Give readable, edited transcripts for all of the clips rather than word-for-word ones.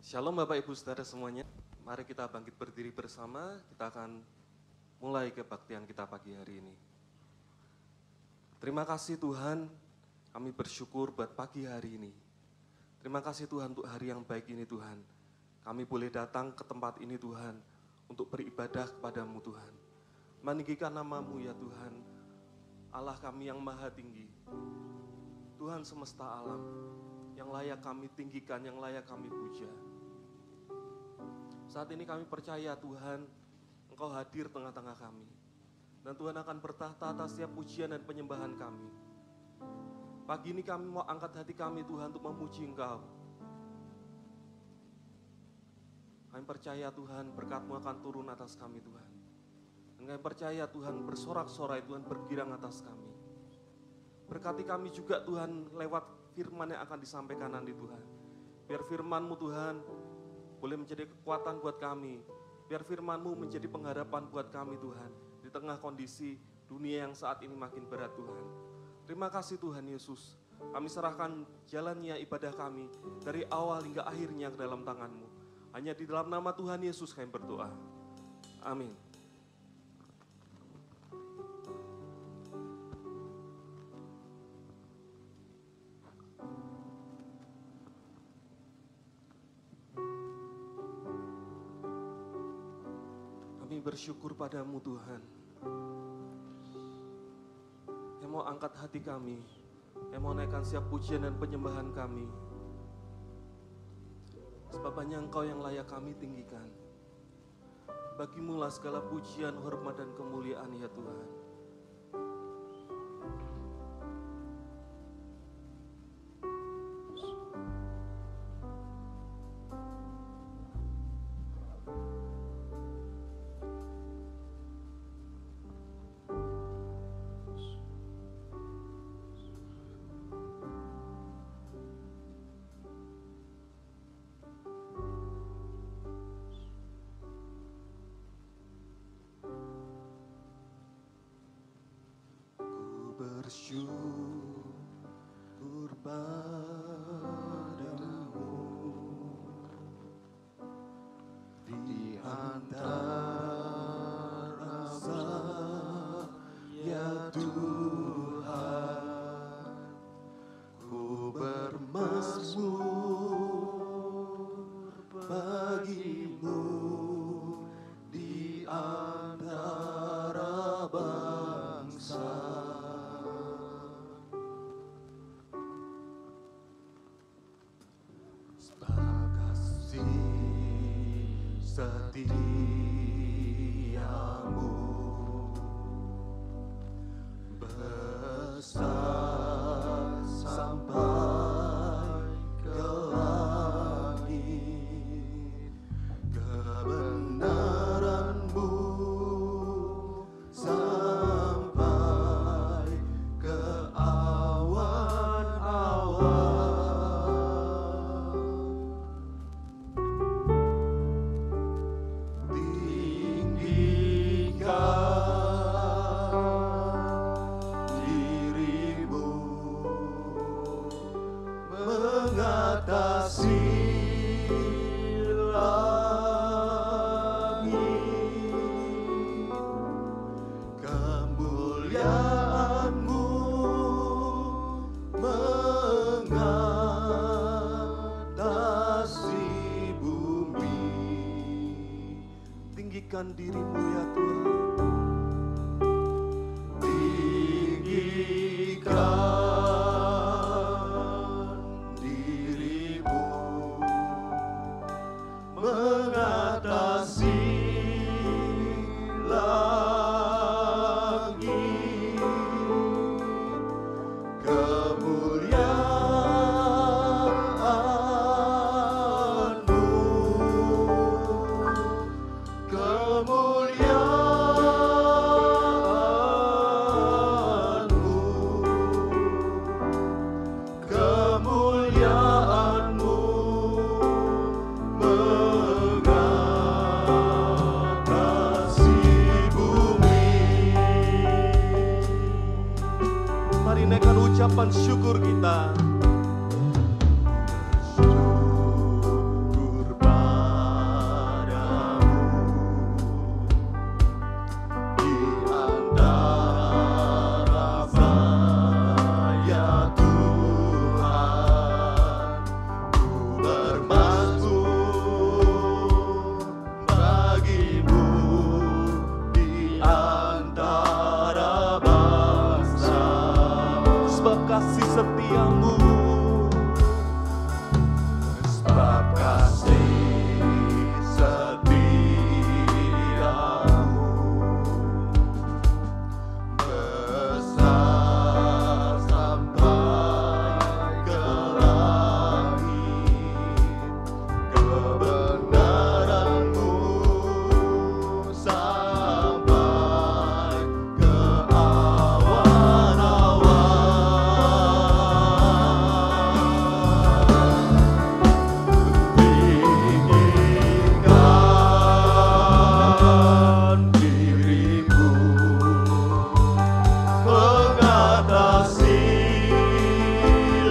Shalom Bapak Ibu Saudara semuanya, mari kita bangkit berdiri bersama, kita akan mulai kebaktian kita pagi hari ini. Terima kasih Tuhan, kami bersyukur buat pagi hari ini. Terima kasih Tuhan untuk hari yang baik ini Tuhan. Kami boleh datang ke tempat ini Tuhan, untuk beribadah kepadamu Tuhan. Meninggikan nama-Mu ya Tuhan, Allah kami yang maha tinggi. Tuhan semesta alam, yang layak kami tinggikan, yang layak kami puja. Saat ini kami percaya Tuhan, Engkau hadir tengah-tengah kami. Dan Tuhan akan bertahta atas setiap pujian dan penyembahan kami. Pagi ini kami mau angkat hati kami Tuhan untuk memuji Engkau. Kami percaya Tuhan berkat-Mu akan turun atas kami Tuhan. Dan kami percaya Tuhan bersorak-sorai, Tuhan bergirang atas kami. Berkati kami juga Tuhan lewat firman yang akan disampaikan nanti Tuhan. Biar firman-Mu Tuhan boleh menjadi kekuatan buat kami. Biar firman-Mu menjadi pengharapan buat kami Tuhan. Di tengah kondisi dunia yang saat ini makin berat Tuhan. Terima kasih Tuhan Yesus. Kami serahkan jalannya ibadah kami dari awal hingga akhirnya ke dalam tangan-Mu. Hanya di dalam nama Tuhan Yesus kami berdoa. Amin. Kami bersyukur padamu Tuhan, yang mau angkat hati kami, yang mau naikkan setiap pujian dan penyembahan kami. Sebab hanya Engkau yang layak kami tinggikan. Bagimu lah segala pujian, hormat dan kemuliaan ya Tuhan. Bersyukur padamu di antara ya Tuhan, ku bermazmur bagimu di antara bangsa. Setiamu besar sampai ke langit, kebenaran-Mu sampai ke awan-awan. Tinggikan diri-Mu ya Tuhan. Tinggikan diri-Mu mengatasi langit, kemuliaan-Mu, kemuliaan-Mu mengatasi bumi. Mari naikkan ucapan syukur kita. Bersyukur muliamu, sebab kasih setiamu besar sampai ke langit, kebenaranmu sampai ke awan-awan. Tinggikan dirimu mengatasi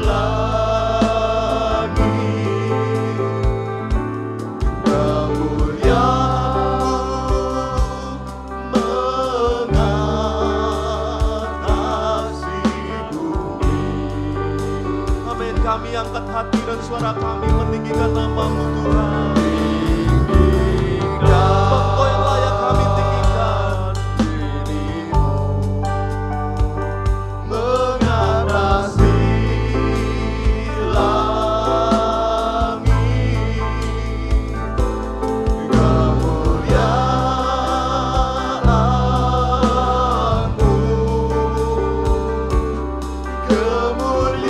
langit, kemuliaanmu mengatasi bumi. Amin. Kami angkat hati dan suara kami meninggikan nama-Mu Tuhan. Engkau yang layak kami tinggikan. Mengatasi langit, kemuliaanmu, kemuliaanmu.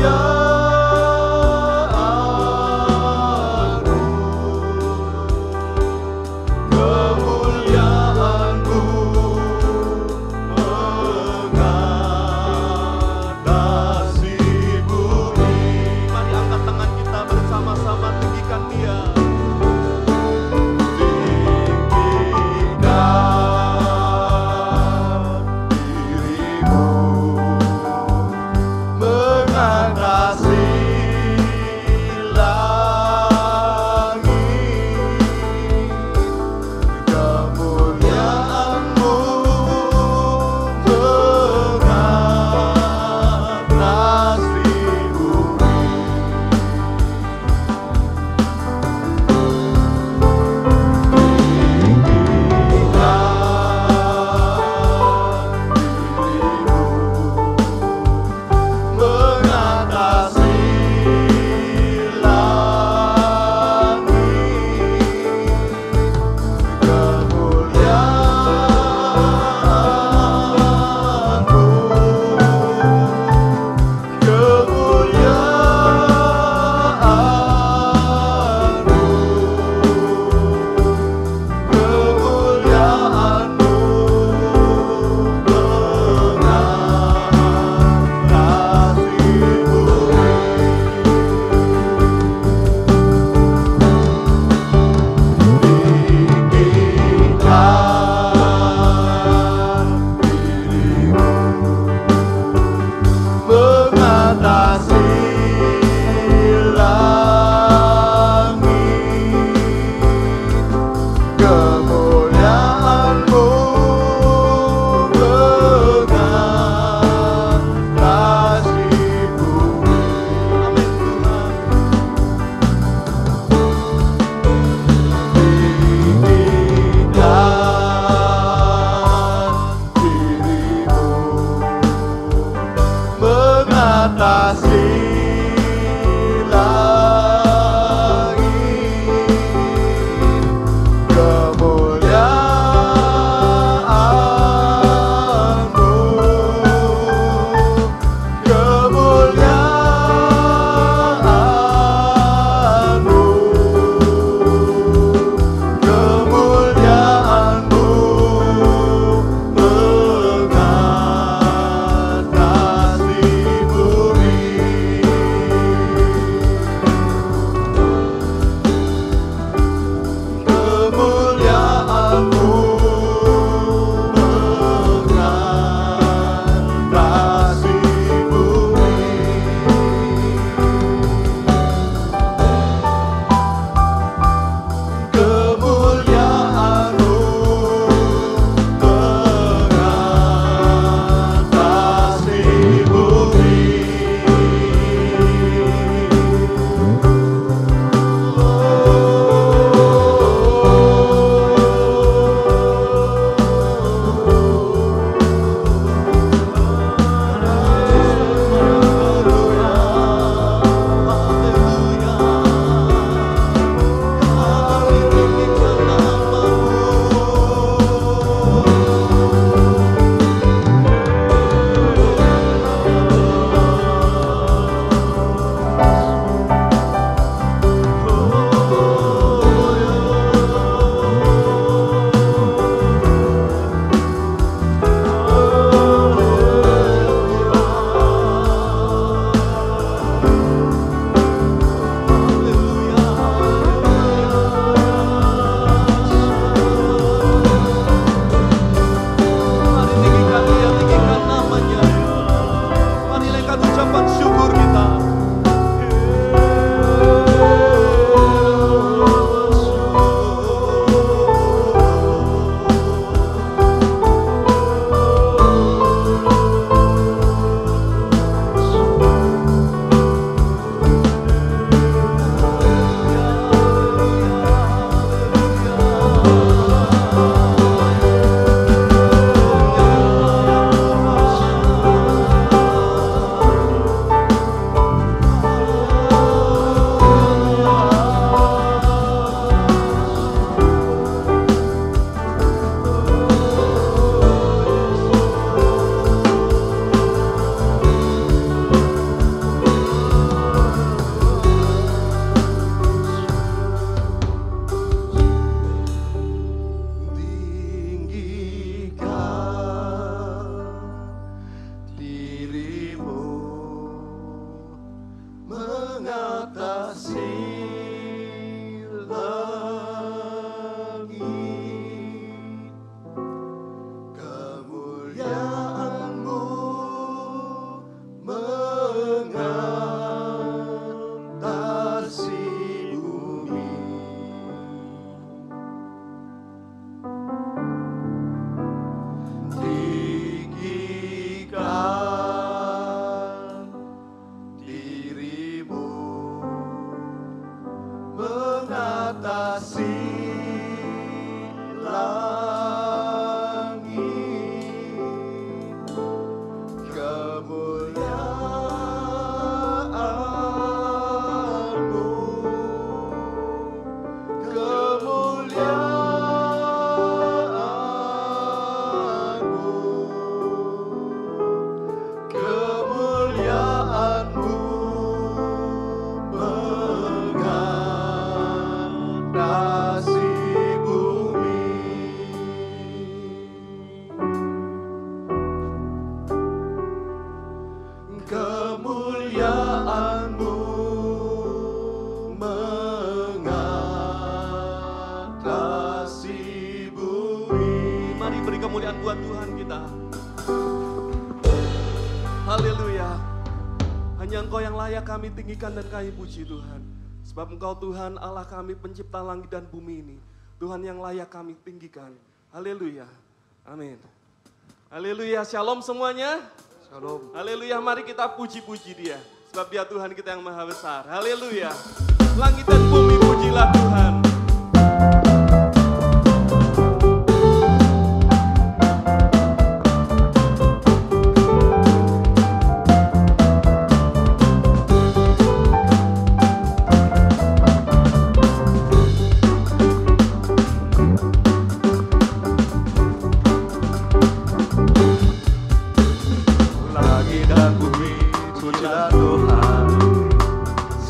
kemuliaan buat Tuhan kita. Haleluya. Hanya Engkau yang layak kami tinggikan dan kami puji Tuhan. Sebab Engkau Tuhan Allah kami pencipta langit dan bumi ini. Tuhan yang layak kami tinggikan. Haleluya. Amin. Haleluya. Shalom semuanya. Shalom. Haleluya. Mari kita puji-puji Dia. Sebab Dia Tuhan kita yang maha besar. Haleluya. Langit dan bumi pujilah Tuhan.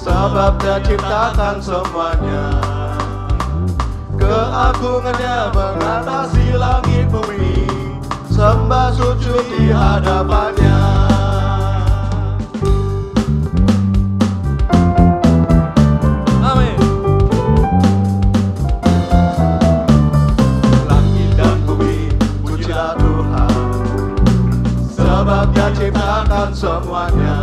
Sebab Dia ciptakan semuanya, keagungannya mengatasi langit bumi, sembah sujud di hadapannya. Amin. Langit dan bumi pujilah Tuhan, sebab Dia ciptakan semuanya,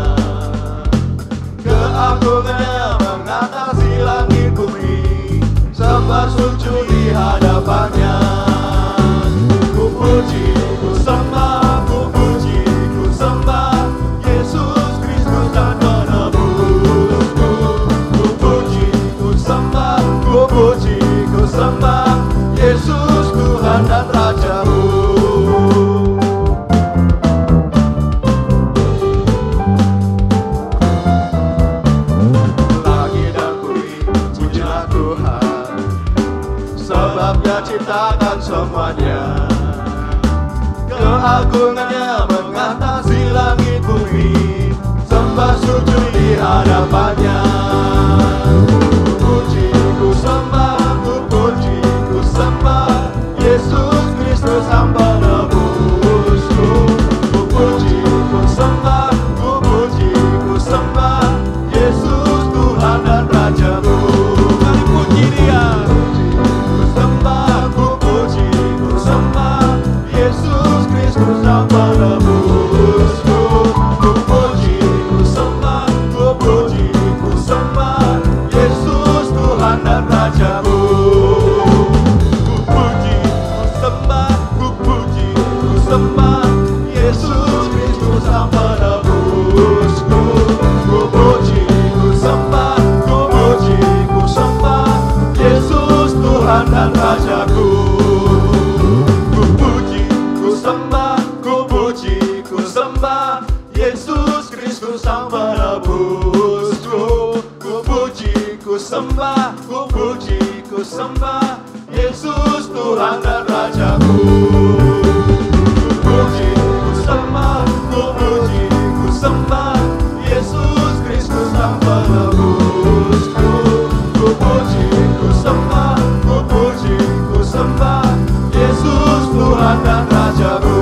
keagungannya mengatasi langit bumi, sembah sujud di hadapannya. Ku puji, ku sembah, ku puji, ku sembah Yesus Kristus dan penebusku. Ku puji, ku sembah, ku puji, ku sembah Yesus Tuhan dan Rajaku. Dia ciptakan semuanya, keagungannya mengatasi langit bumi, sembah sujud di hadapannya. Ku puji, ku sembah, ku puji, ku sembah Yesus Kristus Sang Penebusku. Ku puji, ku sembah, ku puji, ku sembah Yesus Tuhan dan Rajaku. Mari puji Dia. Yesus Kristus Sang Penebusku. Ku puji, ku sembah, ku puji, ku sembah Yesus Tuhan dan Rajaku. Ku puji, ku sembah, ku puji, ku sembah Yesus Kristus Sang Penebusku. Ku puji, ku sembah, ku puji, ku sembah Yesus Tuhan dan Rajaku. Sembah, ku puji, ku sembah Yesus Kristus Sang Penebusku. Ku puji, ku sembah, ku puji, ku sembah Yesus Tuhan dan Rajaku. Ku puji, ku sembah, ku puji, ku sembah Yesus Kristus Sang Penebusku. Ku puji, ku sembah, ku puji, ku sembah Yesus Tuhan dan Rajaku.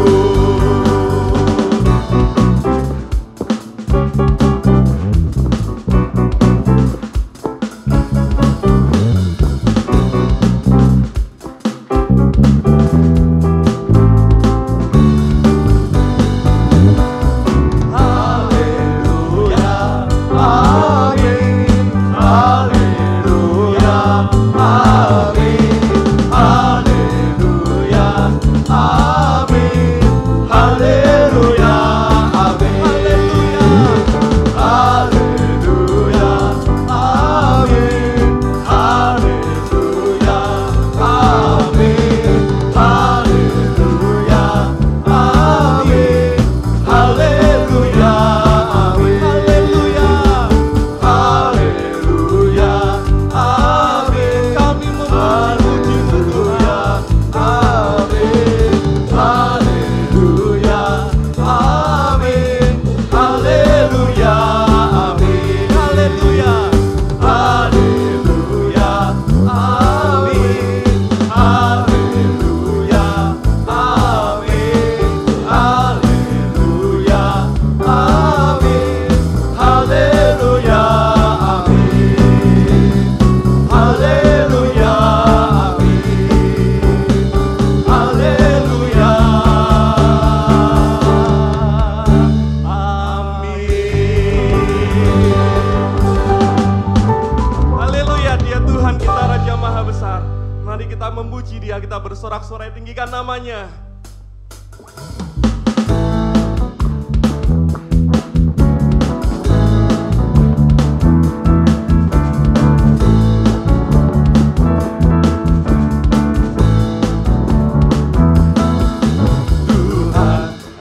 bersorak-sorai, tinggikan namanya.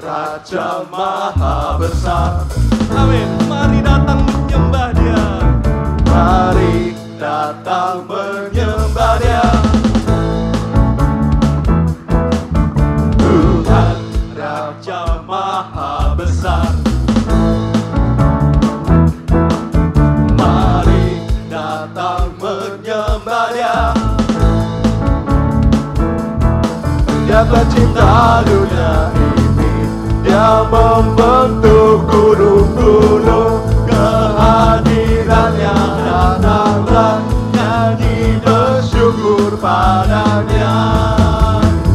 Raja Maha Besar, Amin. Mari datang menyembah Dia. mari datang menyembah Dia. Tuhan Raja Maha Besar, mari datang menyembah Dia. Dia pencipta dunia ini, Dia membentuk gunung-gunung, kehadirannya datanglah, nyanyi bersyukur padanya.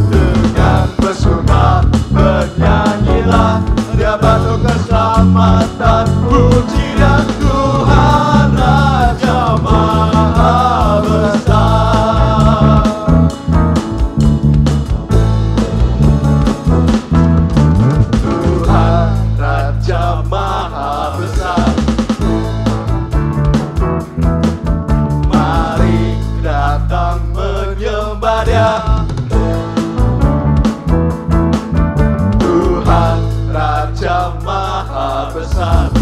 Dengan bersuka bernyanyilah, Dia batu keselamatan, puji dan Tuhan Raja Maha Besar. Raja Maha Besar, mari datang menyembah Dia. Tuhan Raja Maha Besar,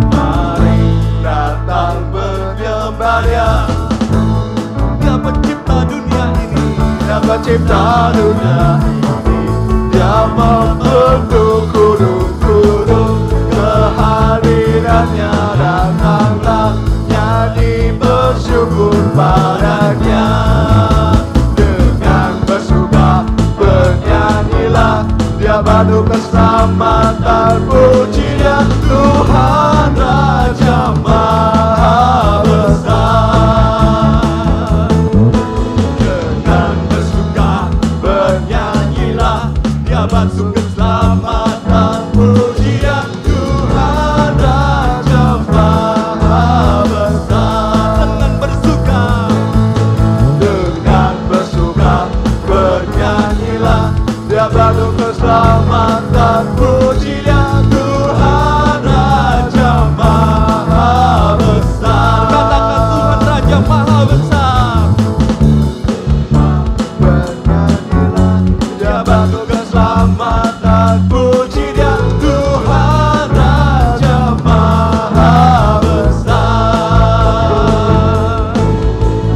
mari datang menyembah Dia. Dia pencipta dunia ini. Dia pencipta dunia ini, Dia membentuk gunung-gunung, kehadirannya datanglah, nyanyi bersyukur padanya. Dengan bersuka bernyanyilah, Dia batu keselamatan, puji Dia Tuhan Raja Maha Besar. Dengan bersuka bernyanyilah, Dia batu keselamatan, puji Dia Tuhan Raja Maha Besar. Dengan bersuka bernyanyilah, Dia batu keselamatan, puji Dia Tuhan Raja Maha Besar. katakan Tuhan Raja Maha Besar. Bernyanyilah, Dia batu keselamatan, puji Dia Tuhan Raja Maha Besar.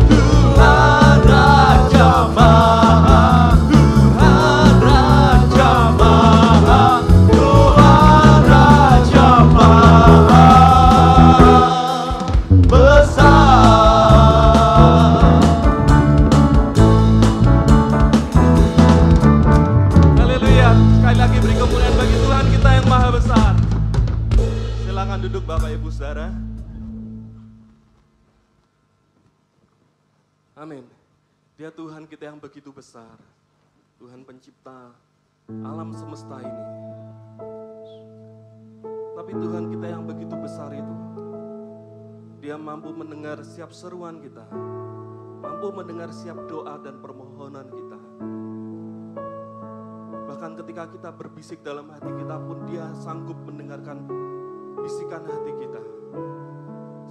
Tuhan Raja Maha, Tuhan Raja Maha, Tuhan Raja Maha Besar. Haleluya. Sekali lagi beri kemuliaan bagi Tuhan kita yang Maha Besar. Silakan duduk Bapak Ibu Saudara. Amin. Dia Tuhan kita yang begitu besar. Tuhan pencipta alam semesta ini. Tapi Tuhan kita yang begitu besar itu, Dia mampu mendengar setiap seruan kita, mampu mendengar setiap doa dan permohonan kita. Bahkan ketika kita berbisik dalam hati kita pun Dia sanggup mendengarkan bisikan hati kita.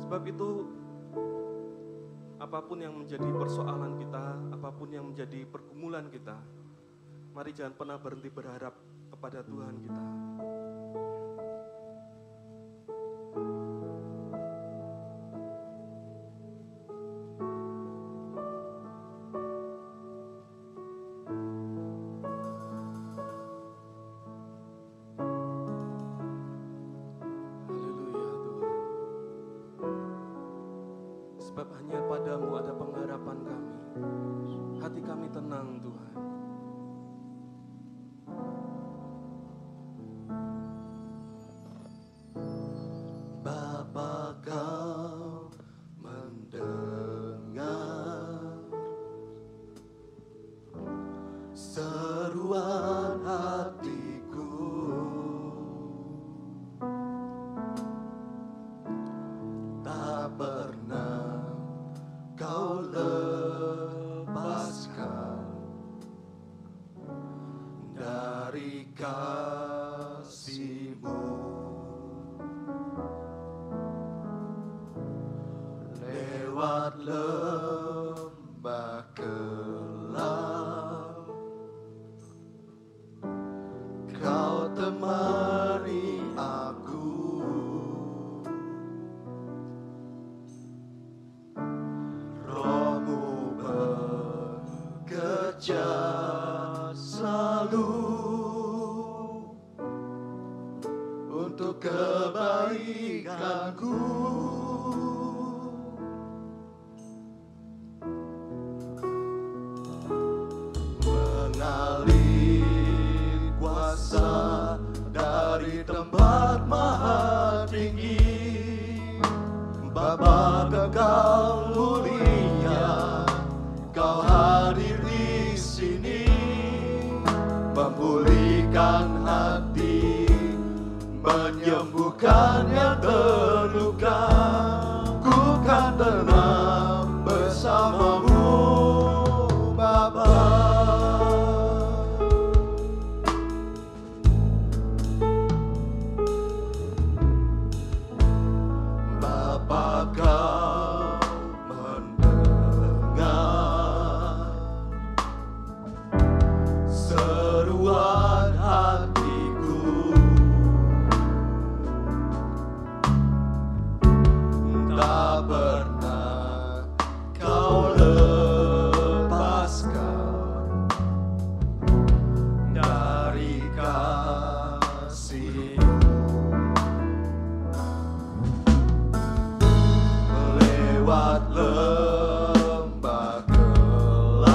Sebab itu, apapun yang menjadi persoalan kita, apapun yang menjadi pergumulan kita, mari jangan pernah berhenti berharap kepada Tuhan kita. Haleluya Tuhan. Sebab hanya padamu ada pengharapan kami. Hati kami tenang Tuhan. Bapa, Kau mendengar seruan hatiku, tak pernah Kau kasih-Mu. Lewat lembah kelam, Kau temani aku. Roh-Mu bekerja selalu untuk kebaikanku. Mengalir kuasa dari tempat maha tinggi, Bapa kekal mulia, Kau hadir di sini, memulihkan hati, menyembuhkan yang terluka. Ku kan tenang bersama-Mu, Bapa. Bapa, Kau mendengar seruan hatiku. Tak pernah Kau lepaskan dari kasih-Mu. Lewat lembah kelam,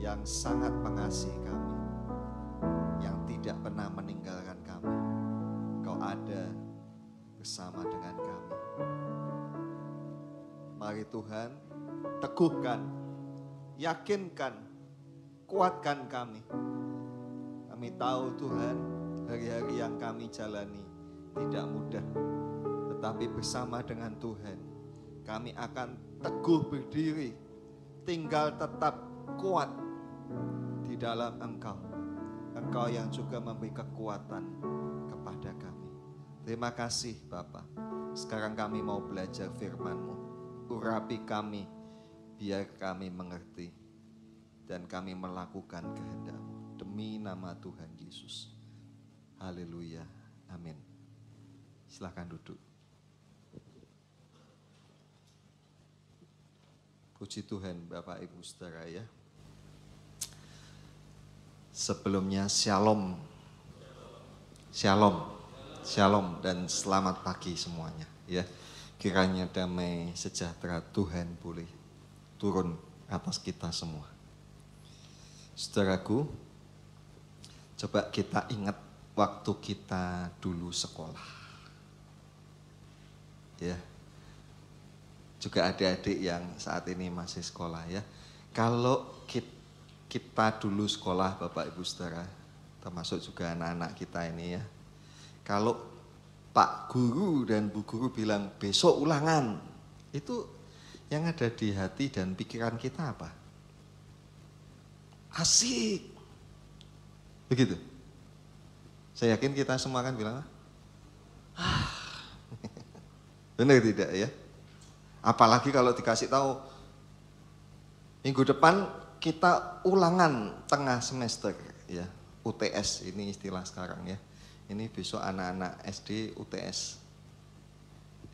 yang sangat mengasihi kami, yang tidak pernah meninggalkan kami. Engkau ada bersama dengan kami. Mari Tuhan, teguhkan, yakinkan, kuatkan kami. Kami tahu Tuhan, hari-hari yang kami jalani tidak mudah. Tetapi bersama dengan Tuhan, kami akan teguh berdiri, tinggal tetap kuat di dalam Engkau. Engkau yang juga memberi kekuatan kepada kami. Terima kasih Bapa. Sekarang kami mau belajar firman-Mu. Urapi kami, biar kami mengerti. Dan kami melakukan kehendak-Mu. Demi nama Tuhan Yesus. Haleluya. Amin. Silakan duduk. Puji Tuhan Bapak Ibu Saudara ya. Sebelumnya shalom. Shalom. Shalom dan selamat pagi semuanya ya. Kiranya damai sejahtera Tuhan boleh turun atas kita semua. Saudaraku, coba kita ingat waktu kita dulu sekolah. Ya. Juga adik-adik yang saat ini masih sekolah ya. Kalau kita dulu sekolah Bapak Ibu Saudara, termasuk juga anak-anak kita ini ya. Kalau Pak Guru dan Bu Guru bilang besok ulangan, itu yang ada di hati dan pikiran kita apa? Asik. Begitu. Saya yakin kita semua kan bilang, benar tidak ya? Apalagi kalau dikasih tahu minggu depan kita ulangan tengah semester ya, UTS ini istilah sekarang ya. Ini besok anak-anak SD UTS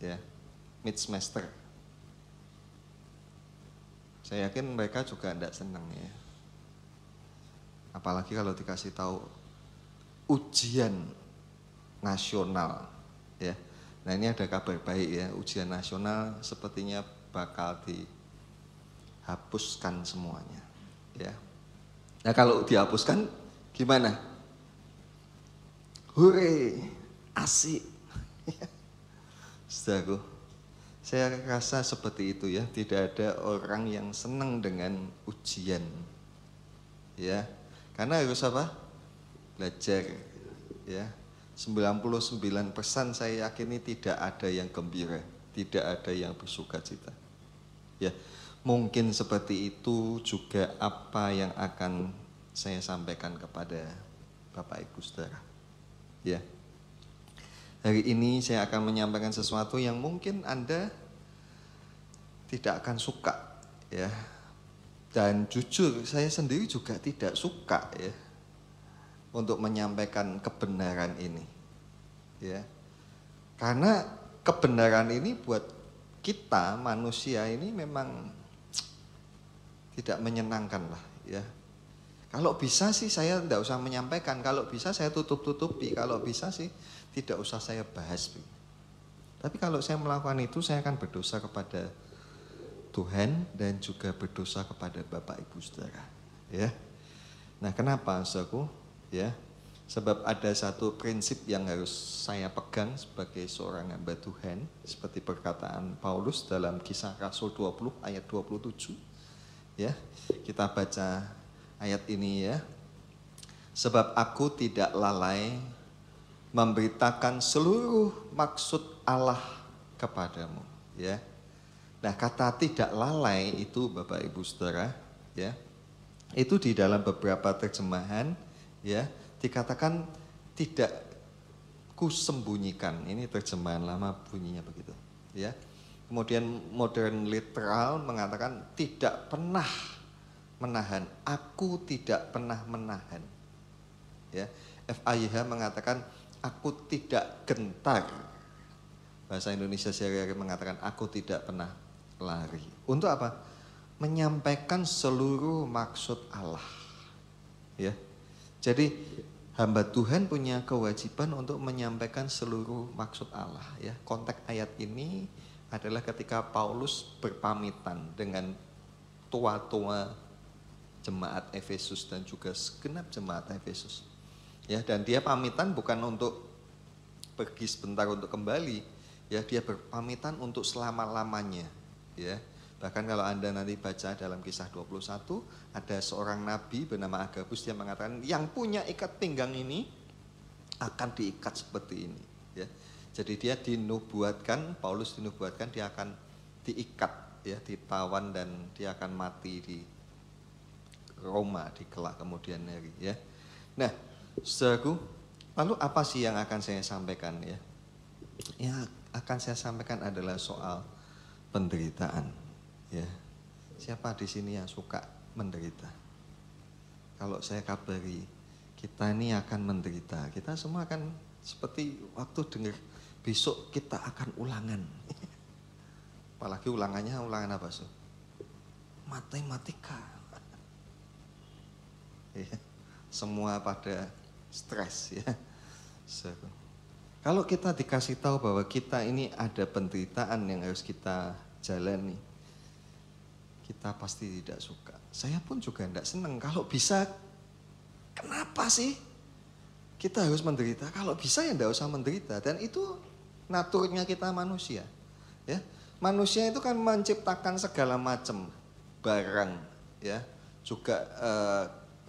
ya, mid semester. Saya yakin mereka juga tidak senang ya. Apalagi kalau dikasih tahu ujian nasional ya. Nah ini ada kabar baik ya, ujian nasional sepertinya bakal dihapuskan semuanya ya. Nah kalau dihapuskan gimana? Hore, asik. Saudaraku, saya rasa seperti itu ya, tidak ada orang yang senang dengan ujian ya. Karena harus apa? Belajar ya. 99% saya yakini tidak ada yang gembira, tidak ada yang bersukacita. Ya, mungkin seperti itu juga apa yang akan saya sampaikan kepada Bapak Ibu Saudara. Ya. Hari ini saya akan menyampaikan sesuatu yang mungkin Anda tidak akan suka ya. Dan jujur saya sendiri juga tidak suka ya untuk menyampaikan kebenaran ini ya, karena kebenaran ini buat kita manusia ini memang tidak menyenangkan lah ya. Kalau bisa sih saya tidak usah menyampaikan, kalau bisa saya tutup-tutupi, kalau bisa sih tidak usah saya bahas. Tapi kalau saya melakukan itu saya akan berdosa kepada Tuhan dan juga berdosa kepada Bapak Ibu Saudara ya. Nah kenapa saudaraku? Ya, sebab ada satu prinsip yang harus saya pegang sebagai seorang hamba Tuhan, seperti perkataan Paulus dalam Kisah Rasul 20 ayat 27. Ya, kita baca ayat ini ya. Sebab aku tidak lalai memberitakan seluruh maksud Allah kepadamu, ya. Nah, kata tidak lalai itu Bapak Ibu Saudara, ya. Itu di dalam beberapa terjemahan ya dikatakan tidak kusembunyikan. Ini terjemahan lama bunyinya begitu ya. Kemudian modern literal mengatakan tidak pernah menahan. Aku tidak pernah menahan. Ya. FAYH mengatakan aku tidak gentar. Bahasa Indonesia sehari-hari mengatakan aku tidak pernah lari. Untuk apa? Menyampaikan seluruh maksud Allah. Ya. Jadi hamba Tuhan punya kewajiban untuk menyampaikan seluruh maksud Allah. Ya. Konteks ayat ini adalah ketika Paulus berpamitan dengan tua-tua jemaat Efesus dan juga segenap jemaat Efesus. Ya, dan dia pamitan bukan untuk pergi sebentar untuk kembali, ya, dia berpamitan untuk selama-lamanya, ya. Bahkan kalau Anda nanti baca dalam Kisah 21, ada seorang nabi bernama Agabus, dia mengatakan yang punya ikat pinggang ini akan diikat seperti ini, ya. Jadi dia dinubuatkan, Paulus dinubuatkan dia akan diikat, ya, ditawan dan dia akan mati di Roma di kelak kemudian hari, ya. Nah, saudaraku, lalu apa sih yang akan saya sampaikan, ya? Yang akan saya sampaikan adalah soal penderitaan, ya. Siapa di sini yang suka menderita? Kalau saya kabari, kita ini akan menderita. Kita semua akan seperti waktu dengar besok kita akan ulangan. Apalagi ulangannya ulangan apa, so? Matematika. Ya, semua pada stres, ya. So, kalau kita dikasih tahu bahwa kita ini ada penderitaan yang harus kita jalani, kita pasti tidak suka. Saya pun juga tidak senang. Kalau bisa, kenapa sih kita harus menderita? Kalau bisa ya tidak usah menderita. Dan itu naturnya kita manusia, ya. Manusia itu kan menciptakan segala macam barang, ya, juga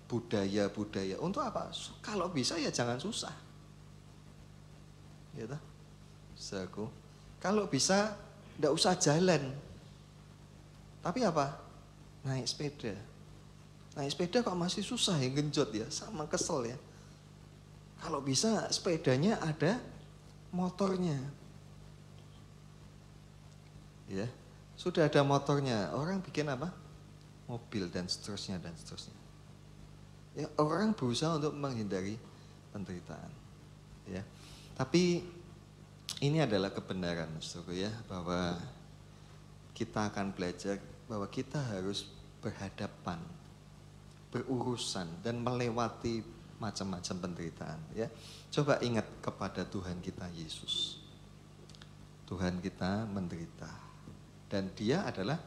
budaya-budaya. Untuk apa? Kalau bisa ya jangan susah. Ya toh? Saku. Kalau bisa enggak usah jalan. Tapi apa? Naik sepeda. Naik sepeda kok masih susah ya, genjot ya, sama kesel ya. Kalau bisa sepedanya ada motornya. Ya. Sudah ada motornya, orang bikin apa? Mobil dan seterusnya dan seterusnya. Ya, orang berusaha untuk menghindari penderitaan, ya. Tapi ini adalah kebenaran, saudara, ya, bahwa kita akan belajar bahwa kita harus berhadapan, berurusan dan melewati macam-macam penderitaan, ya. Coba ingat kepada Tuhan kita Yesus. Tuhan kita menderita dan Dia adalah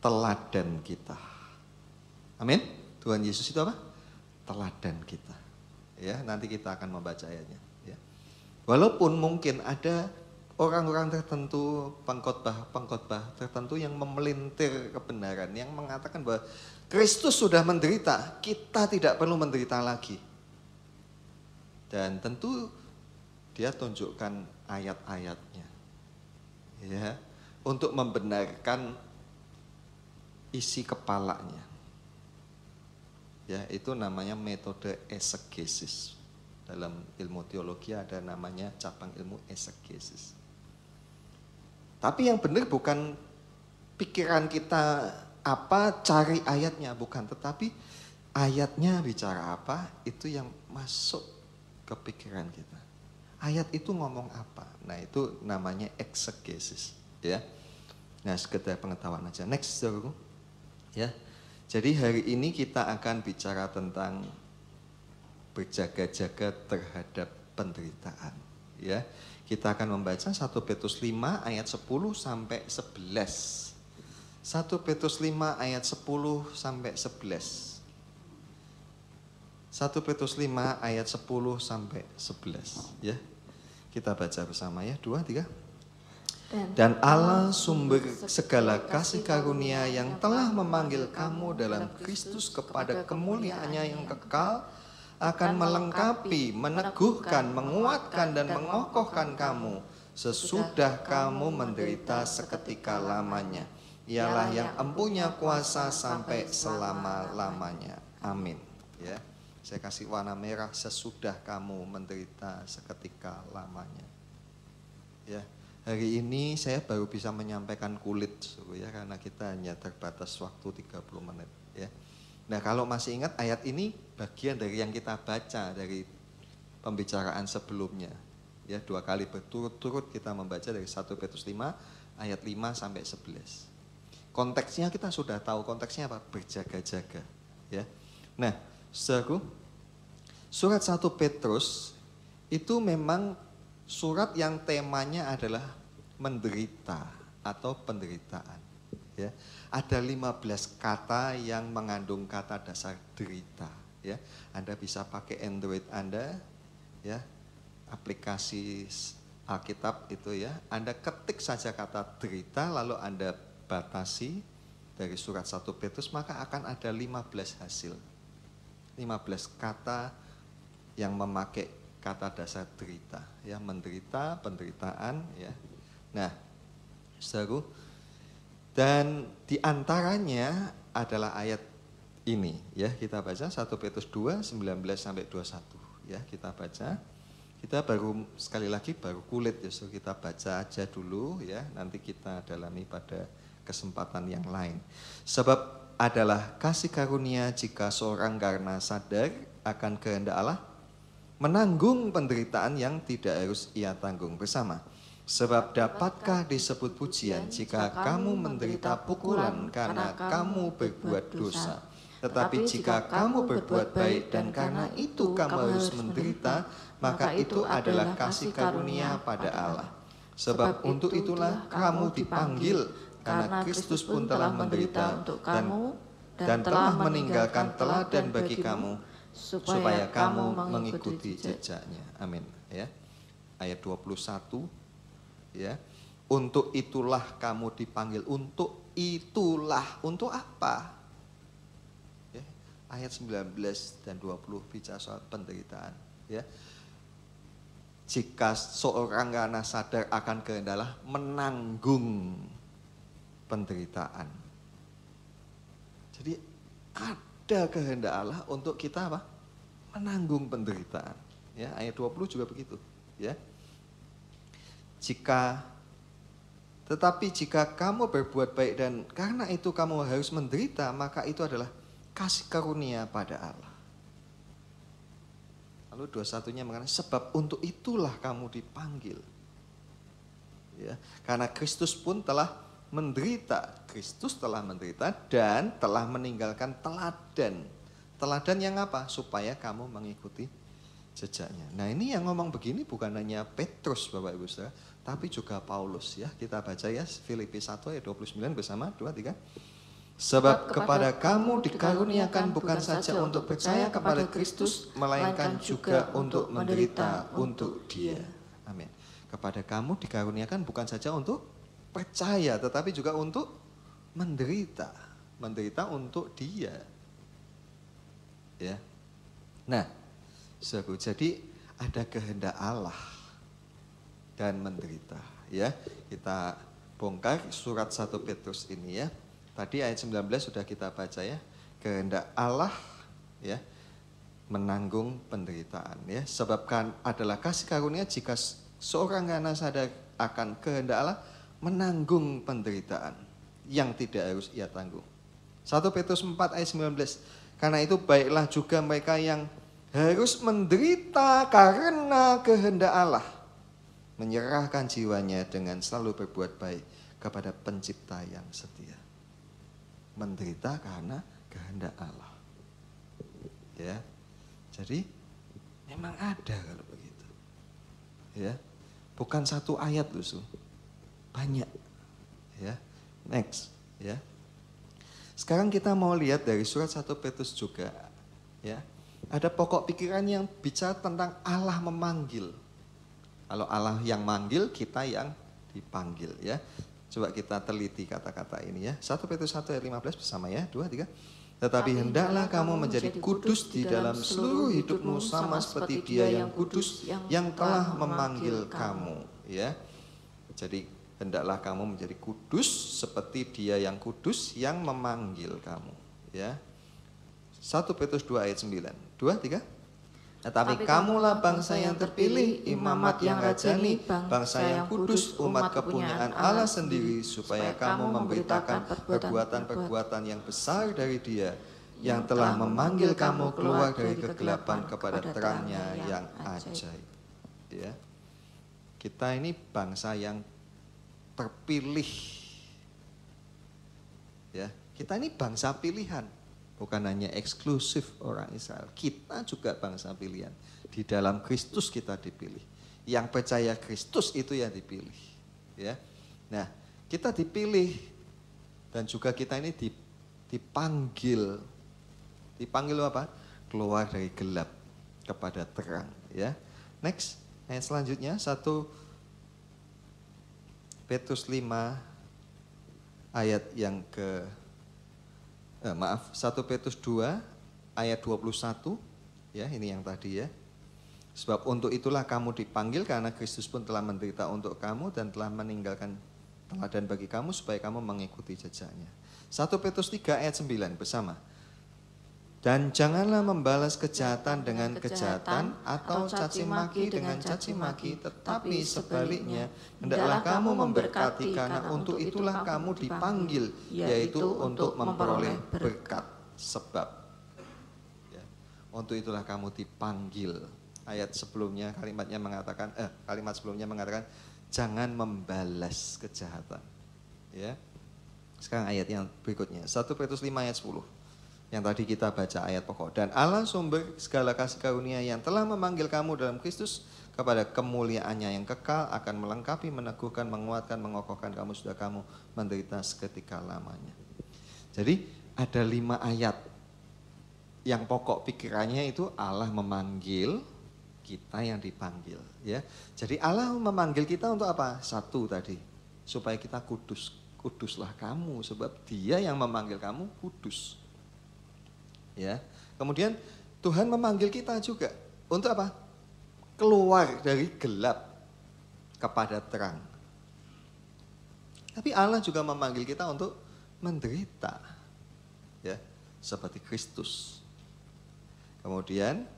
teladan kita. Amin. Tuhan Yesus itu apa? Teladan kita, ya. Nanti kita akan membaca ayatnya, ya. Walaupun mungkin ada orang-orang tertentu, pengkhotbah tertentu yang memelintir kebenaran, yang mengatakan bahwa Kristus sudah menderita, kita tidak perlu menderita lagi. Dan tentu dia tunjukkan ayat-ayatnya, ya, untuk membenarkan isi kepalanya. Ya, itu namanya metode eksegesis. Dalam ilmu teologi ada namanya cabang ilmu eksegesis. Tapi yang benar bukan pikiran kita apa, cari ayatnya, bukan. Tetapi ayatnya bicara apa, itu yang masuk ke pikiran kita. Ayat itu ngomong apa? Nah, itu namanya eksegesis, ya. Nah, sekedar pengetahuan aja. Next, saudaraku. Ya. Jadi hari ini kita akan bicara tentang berjaga-jaga terhadap penderitaan, ya. Kita akan membaca 1 Petrus 5 ayat 10 sampai 11. 1 Petrus 5 ayat 10 sampai 11. 1 Petrus 5 ayat 10 sampai 11, ya. Kita baca bersama, ya. 2, 3. Dan Allah sumber segala kasih karunia yang telah memanggil kamu dalam Kristus kepada kemuliaannya yang kekal akan melengkapi, meneguhkan, menguatkan dan mengokohkan kamu sesudah kamu menderita seketika lamanya. Ialah yang empunya kuasa sampai selama-lamanya. Amin. Ya, saya kasih warna merah, sesudah kamu menderita seketika lamanya. Ya. Hari ini saya baru bisa menyampaikan kulit, ya, karena kita hanya terbatas waktu 30 menit, ya. Nah, kalau masih ingat ayat ini bagian dari yang kita baca dari pembicaraan sebelumnya, ya, 2 kali berturut-turut kita membaca dari 1 Petrus 5 ayat 5 sampai 11. Konteksnya kita sudah tahu, konteksnya apa? Berjaga-jaga, ya. Nah, saudaraku, surat 1 Petrus itu memang surat yang temanya adalah menderita atau penderitaan, Ya. Ada 15 kata yang mengandung kata dasar derita. Ya. Anda bisa pakai Android Anda, ya, aplikasi Alkitab itu ya. Anda ketik saja kata derita, lalu Anda batasi dari surat 1 Petrus, maka akan ada 15 hasil. 15 kata yang memakai kata dasar derita, ya, menderita, penderitaan, ya. Nah, saudara, dan diantaranya adalah ayat ini, ya, kita baca 1 Petrus 2, 19 sampai 21, ya, kita baca. Kita baru sekali lagi baru kulit, ya, so kita baca aja dulu, ya, nanti kita dalami pada kesempatan yang lain. Sebab adalah kasih karunia jika seorang karena sadar akan kehendak Allah menanggung penderitaan yang tidak harus ia tanggung bersama. Sebab dapatkah disebut pujian jika kamu menderita pukulan karena kamu berbuat dosa? Tetapi jika kamu berbuat baik dan karena itu kamu harus menderita, maka itu adalah kasih karunia pada Allah. Sebab untuk itulah kamu dipanggil, karena Kristus pun telah menderita untuk kamu dan telah meninggalkan teladan bagi kamu, supaya kamu mengikuti jejaknya. Amin. Ya. Ayat 21, ya. Untuk itulah kamu dipanggil. Untuk itulah, untuk apa? Ya. Ayat 19 dan 20 bicara soal penderitaan, ya. Jika seorang karena sadar akan kehendak Allah menanggung penderitaan. Jadi ada kehendak Allah untuk kita apa? Menanggung penderitaan. Ya, ayat 20 juga begitu, ya. Tetapi jika kamu berbuat baik dan karena itu kamu harus menderita, maka itu adalah kasih karunia pada Allah. Lalu 21-nya mengatakan sebab untuk itulah kamu dipanggil. Ya, karena Kristus pun telah menderita. Kristus telah menderita dan telah meninggalkan teladan. Teladan yang apa? Supaya kamu mengikuti jejaknya. Nah, ini yang ngomong begini bukan hanya Petrus, Bapak Ibu Saudara, tapi juga Paulus, ya. Kita baca ya Filipi 1 ayat 29 bersama 2 3. Sebab kepada kamu dikaruniakan bukan saja untuk percaya kepada Kristus, melainkan juga untuk menderita untuk Dia. Amin. Kepada kamu dikaruniakan bukan saja untuk percaya, tetapi juga untuk menderita. Menderita untuk Dia. Ya. Nah, jadi ada kehendak Allah dan menderita, ya. Kita bongkar surat 1 Petrus ini, ya. Tadi ayat 19 sudah kita baca, ya. Kehendak Allah, ya, menanggung penderitaan, ya. Sebabkan adalah kasih karunia jika seorang karena sadar akan kehendak Allah menanggung penderitaan yang tidak harus ia tanggung. 1 Petrus 4 ayat 19. Karena itu baiklah juga mereka yang harus menderita karena kehendak Allah, menyerahkan jiwanya dengan selalu berbuat baik kepada pencipta yang setia. Menderita karena kehendak Allah. Ya. Jadi memang ada kalau begitu. Ya. Bukan satu ayat loh, banyak. Ya. Next, ya. Sekarang kita mau lihat dari surat 1 Petrus juga, ya. Ada pokok pikiran yang bicara tentang Allah memanggil. Kalau Allah yang manggil, kita yang dipanggil, ya. Coba kita teliti kata-kata ini, ya. 1 Petrus 1 ayat 15 bersama, ya. 2 3. Tetapi hendaklah kamu menjadi kudus di dalam seluruh hidupmu sama seperti Dia yang kudus yang telah memanggil kamu, ya. Jadi hendaklah kamu menjadi kudus seperti Dia yang kudus yang memanggil kamu, ya. 1 Petrus 2 ayat 9. 2 3. Tetapi kamulah bangsa yang terpilih, imamat yang rajani, bangsa yang kudus, umat kepunyaan Allah sendiri, supaya kamu memberitakan perbuatan-perbuatan yang besar dari Dia yang telah memanggil kamu keluar dari kegelapan kepada terangnya yang ajaib. Ya. Kita ini bangsa yang terpilih, ya. Kita ini bangsa pilihan, bukan hanya eksklusif orang Israel. Kita juga bangsa pilihan. Di dalam Kristus kita dipilih. Yang percaya Kristus itu yang dipilih, ya. Nah, kita dipilih Dan juga kita ini dipanggil apa? Keluar dari gelap kepada terang, ya. Next, ayat selanjutnya 1 Petrus 5 ayat yang 1 Petrus 2 ayat 21, ya, ini yang tadi ya. Sebab untuk itulah kamu dipanggil, karena Kristus pun telah menderita untuk kamu dan telah meninggalkan teladan bagi kamu supaya kamu mengikuti jejaknya. 1 Petrus 3 ayat 9 bersama. Dan janganlah membalas kejahatan dengan kejahatan atau caci maki dengan caci maki, tetapi sebaliknya hendaklah kamu memberkati, karena untuk itulah kamu dipanggil, yaitu untuk memperoleh berkat. Sebab ya, untuk itulah kamu dipanggil. Ayat sebelumnya kalimat sebelumnya mengatakan jangan membalas kejahatan. Ya. Sekarang ayat yang berikutnya 1 Petrus 5 ayat 10. Yang tadi kita baca ayat pokok. Dan Allah sumber segala kasih karunia yang telah memanggil kamu dalam Kristus kepada kemuliaannya yang kekal akan melengkapi, meneguhkan, menguatkan, mengokohkan kamu sudah kamu menderita seketika lamanya. Jadi ada 5 ayat yang pokok pikirannya itu Allah memanggil, kita yang dipanggil, ya. Jadi Allah memanggil kita untuk apa? Satu tadi, supaya kita kudus. Kuduslah kamu, sebab Dia yang memanggil kamu kudus. Ya. Kemudian Tuhan memanggil kita juga untuk apa? Keluar dari gelap kepada terang. Tapi Allah juga memanggil kita untuk menderita. Ya, seperti Kristus. Kemudian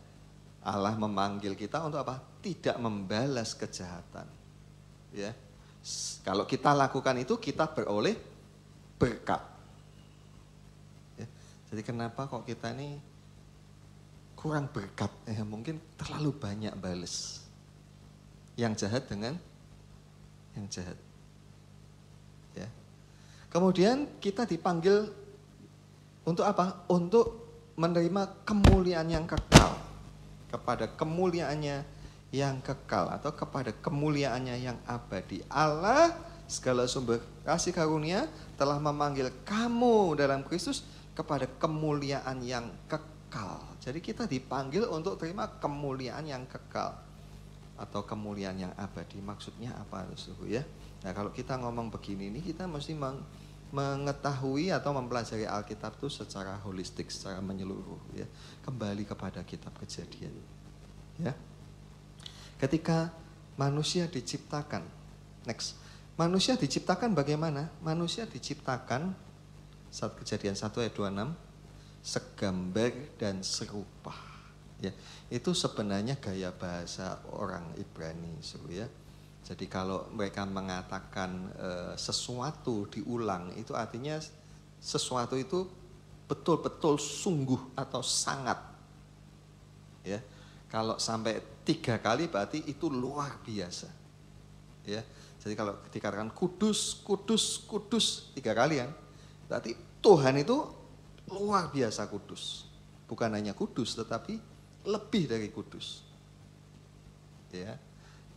Allah memanggil kita untuk apa? Tidak membalas kejahatan. Ya. Kalau kita lakukan itu, kita beroleh berkat. Jadi kenapa kok kita ini kurang berkat? Mungkin terlalu banyak bales. Yang jahat dengan yang jahat. Ya. Kemudian kita dipanggil untuk apa? Untuk menerima kemuliaan yang kekal. Kepada kemuliaannya yang kekal atau kepada kemuliaannya yang abadi. Allah segala sumber kasih karunia telah memanggil kamu dalam Kristus kepada kemuliaan yang kekal. Jadi kita dipanggil untuk terima kemuliaan yang kekal atau kemuliaan yang abadi. Maksudnya apa, Saudara ya? Nah, kalau kita ngomong begini ini, kita mesti mengetahui atau mempelajari Alkitab itu secara holistik, secara menyeluruh, ya. Kembali kepada kitab Kejadian. Ya. Ketika manusia diciptakan, next. Manusia diciptakan bagaimana? Manusia diciptakan saat Kejadian 1 ayat 26, segambar dan serupa. Ya, itu sebenarnya gaya bahasa orang Ibrani, ya. Jadi kalau mereka mengatakan sesuatu diulang, itu artinya sesuatu itu betul-betul sungguh atau sangat. Ya, kalau sampai 3 kali berarti itu luar biasa. Ya, jadi kalau dikatakan kudus, kudus, kudus 3 kali kan, berarti Tuhan itu luar biasa kudus. Bukan hanya kudus, tetapi lebih dari kudus. Ya.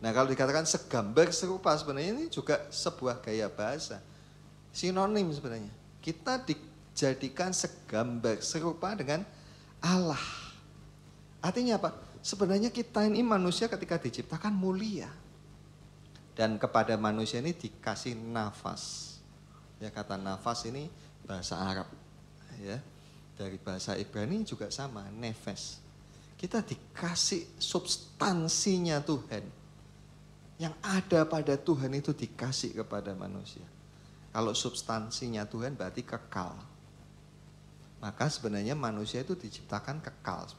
Nah, kalau dikatakan segambar serupa, sebenarnya ini juga sebuah gaya bahasa. Sinonim sebenarnya. Kita dijadikan segambar serupa dengan Allah. Artinya apa? Sebenarnya kita ini manusia ketika diciptakan mulia. Dan kepada manusia ini dikasih nafas. Ya, kata nafas ini bahasa Arab, ya. Dari bahasa Ibrani juga sama, nefes. Kita dikasih substansinya Tuhan. Yang ada pada Tuhan itu dikasih kepada manusia. Kalau substansinya Tuhan berarti kekal. Maka sebenarnya manusia itu diciptakan kekal.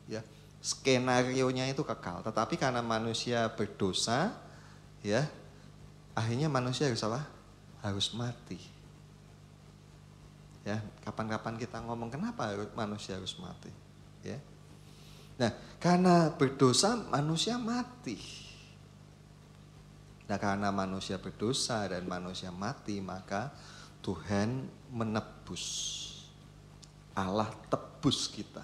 Ya, skenarionya itu kekal. Tetapi karena manusia berdosa, ya, akhirnya manusia harus apa? Harus mati. Ya, kapan-kapan kita ngomong kenapa manusia harus mati, ya. Nah, karena berdosa manusia mati. Nah, karena manusia berdosa dan manusia mati, maka Tuhan menebus. Allah tebus kita.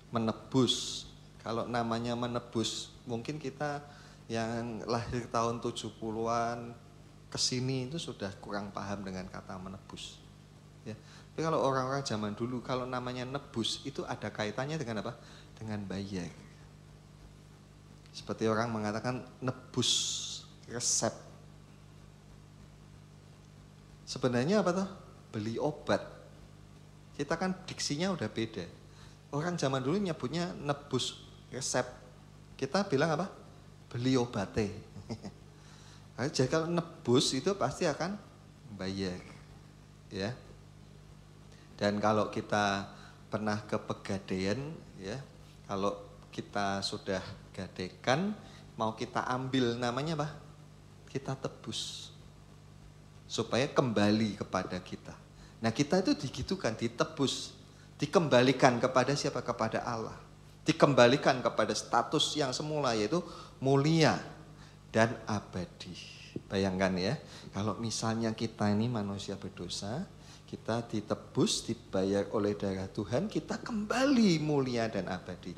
Menebus. Kalau namanya menebus, mungkin kita yang lahir tahun 70-an, kesini itu sudah kurang paham dengan kata menebus. Ya. Tapi kalau orang-orang zaman dulu, kalau namanya nebus itu ada kaitannya dengan apa? Dengan bayar. Seperti orang mengatakan nebus resep. Sebenarnya apa tuh? Beli obat. Kita kan diksinya udah beda. Orang zaman dulu nyebutnya nebus resep. Kita bilang apa? Beli obate. Jadi kalau nebus itu pasti akan bayar, ya. Dan kalau kita pernah ke Pegadaian, ya, kalau kita sudah gadekan, mau kita ambil namanya apa? Kita tebus, supaya kembali kepada kita. Nah kita itu digitukan, ditebus, dikembalikan kepada siapa? Kepada Allah. Dikembalikan kepada status yang semula, yaitu mulia dan abadi. Bayangkan ya, kalau misalnya kita ini manusia berdosa, kita ditebus, dibayar oleh darah Tuhan, kita kembali mulia dan abadi.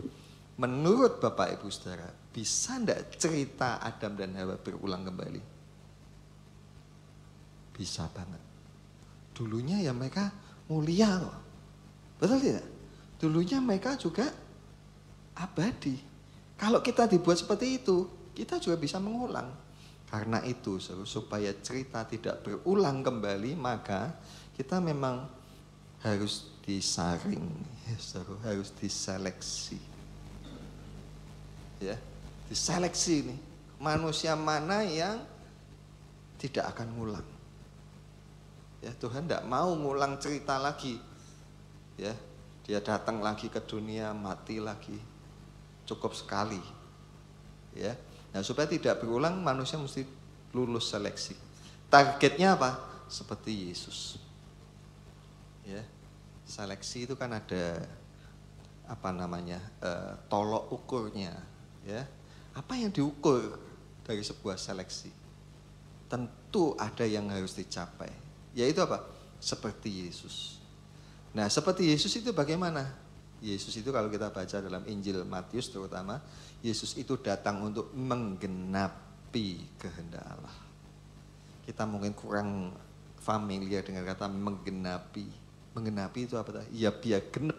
Menurut Bapak Ibu Saudara, bisa enggak cerita Adam dan Hawa berulang kembali? Bisa banget. Dulunya ya mereka mulia loh. Betul tidak? Dulunya mereka juga abadi. Kalau kita dibuat seperti itu, kita juga bisa mengulang. Karena itu, supaya cerita tidak berulang kembali, maka kita memang harus disaring, harus diseleksi. Ya, diseleksi nih. Manusia mana yang tidak akan ngulang. Ya, Tuhan tidak mau ngulang cerita lagi. Ya, dia datang lagi ke dunia, mati lagi. Cukup sekali. Ya. Nah, supaya tidak berulang, manusia mesti lulus seleksi. Targetnya apa? Seperti Yesus. Ya. Seleksi itu kan ada apa namanya? Tolok ukurnya, ya. Apa yang diukur dari sebuah seleksi? Tentu ada yang harus dicapai. Yaitu apa? Seperti Yesus. Nah, seperti Yesus itu bagaimana? Yesus itu kalau kita baca dalam Injil Matius terutama, Yesus itu datang untuk menggenapi kehendak Allah. Kita mungkin kurang familiar dengan kata menggenapi. Menggenapi itu apa? Ya biar genep.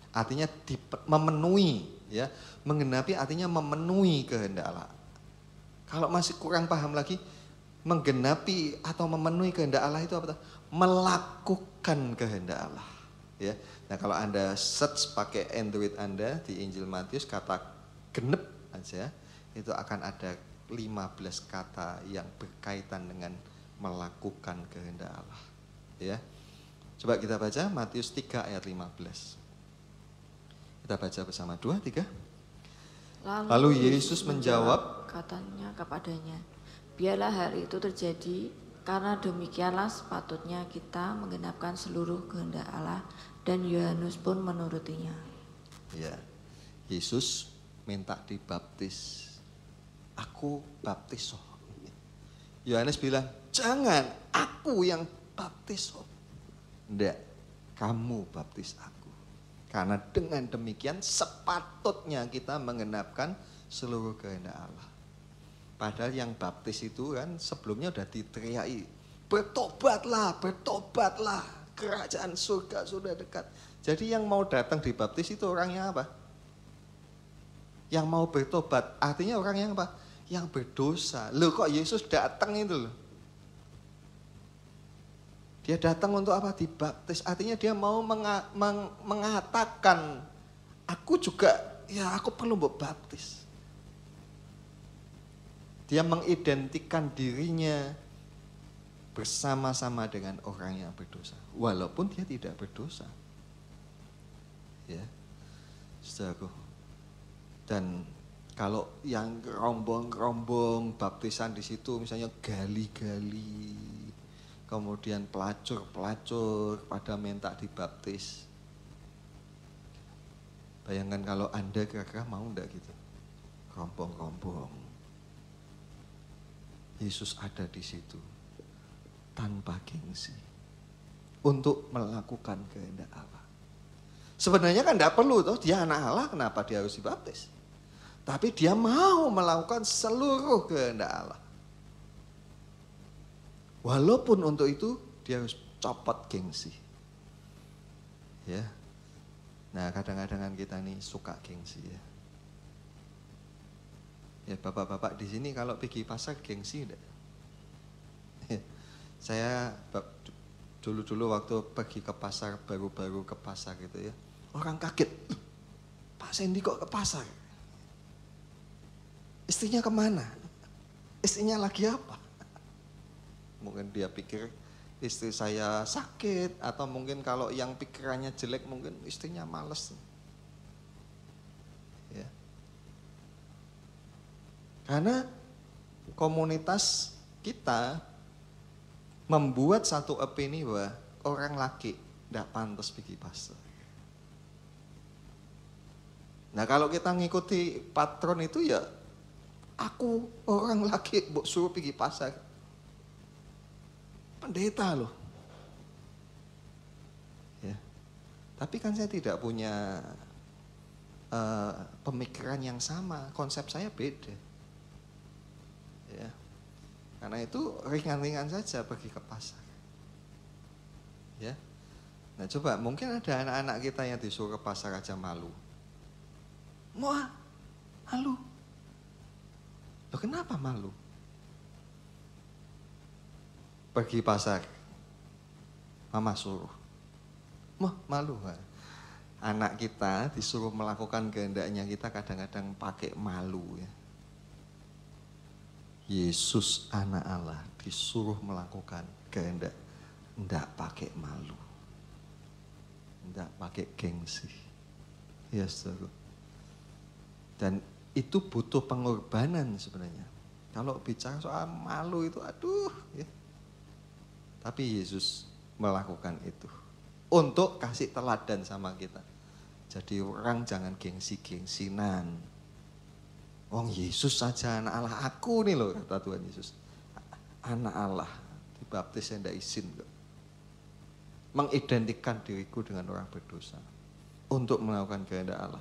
Artinya memenuhi, ya. Menggenapi artinya memenuhi kehendak Allah. Kalau masih kurang paham lagi, menggenapi atau memenuhi kehendak Allah itu apa? Melakukan kehendak Allah, ya. Nah, kalau Anda search pakai Android Anda di Injil Matius kata genep aja, itu akan ada 15 kata yang berkaitan dengan melakukan kehendak Allah. Ya. Coba kita baca Matius 3 ayat 15. Kita baca bersama 2, 3. Lalu Yesus menjawab, katanya kepadanya, biarlah hal itu terjadi, karena demikianlah sepatutnya kita menggenapkan seluruh kehendak Allah. Dan Yohanes pun menurutinya. Ya, Yesus minta dibaptis. Aku baptis. Yohanes bilang, jangan, aku yang baptis. Enggak, kamu baptis aku. Karena dengan demikian sepatutnya kita menggenapkan seluruh kehendak Allah. Padahal yang baptis itu kan sebelumnya udah diteriaki, bertobatlah, bertobatlah. Kerajaan surga sudah dekat. Jadi yang mau datang dibaptis itu orangnya apa? Yang mau bertobat. Artinya orang yang apa? Yang berdosa. Loh kok Yesus datang itu loh. Dia datang untuk apa? Dibaptis. Artinya dia mau mengatakan, aku juga, ya aku perlu baptis. Dia mengidentikan dirinya bersama-sama dengan orang yang berdosa, walaupun dia tidak berdosa, ya, saudaraku. Dan kalau yang rombong-rombong baptisan di situ, misalnya gali-gali, kemudian pelacur-pelacur pada minta dibaptis, bayangkan kalau Anda kira-kira mau enggak gitu, rombong-rombong. Yesus ada di situ. Tanpa gengsi untuk melakukan kehendak Allah. Sebenarnya kan tidak perlu toh, dia anak Allah, kenapa dia harus dibaptis? Tapi dia mau melakukan seluruh kehendak Allah. Walaupun untuk itu dia harus copot gengsi. Ya. Nah, kadang-kadang kita nih suka gengsi ya. Ya, bapak-bapak di sini kalau pergi pasar gengsi enggak? Saya dulu-dulu waktu pergi ke pasar, baru-baru ke pasar gitu ya. Orang kaget, Pak Sandy kok ke pasar? Istrinya kemana? Istrinya lagi apa? Mungkin dia pikir istri saya sakit, atau mungkin kalau yang pikirannya jelek mungkin istrinya males. Ya. Karena komunitas kita membuat satu opini bahwa orang laki tidak pantas pergi pasar. Nah kalau kita ngikuti patron itu ya, aku orang laki suruh pergi pasar. Pendeta loh. Ya. Tapi kan saya tidak punya pemikiran yang sama, konsep saya beda. Ya. Karena itu ringan-ringan saja pergi ke pasar. Ya. Nah coba mungkin ada anak-anak kita yang disuruh ke pasar aja malu. Malu. Loh kenapa malu? Pergi pasar, mama suruh. Malu. Anak kita disuruh melakukan kehendaknya kita kadang-kadang pakai malu ya. Yesus anak Allah disuruh melakukan kehendak, enggak pakai malu. Enggak pakai gengsi. Ya saudara. Dan itu butuh pengorbanan sebenarnya. Kalau bicara soal malu itu aduh ya. Tapi Yesus melakukan itu untuk kasih teladan sama kita. Jadi orang jangan gengsi-gengsinan. Yesus saja anak Allah, aku nih loh kata Tuhan Yesus. Anak Allah, dibaptis saya tidak izin kok. Mengidentikan diriku dengan orang berdosa. Untuk melakukan kehendak Allah,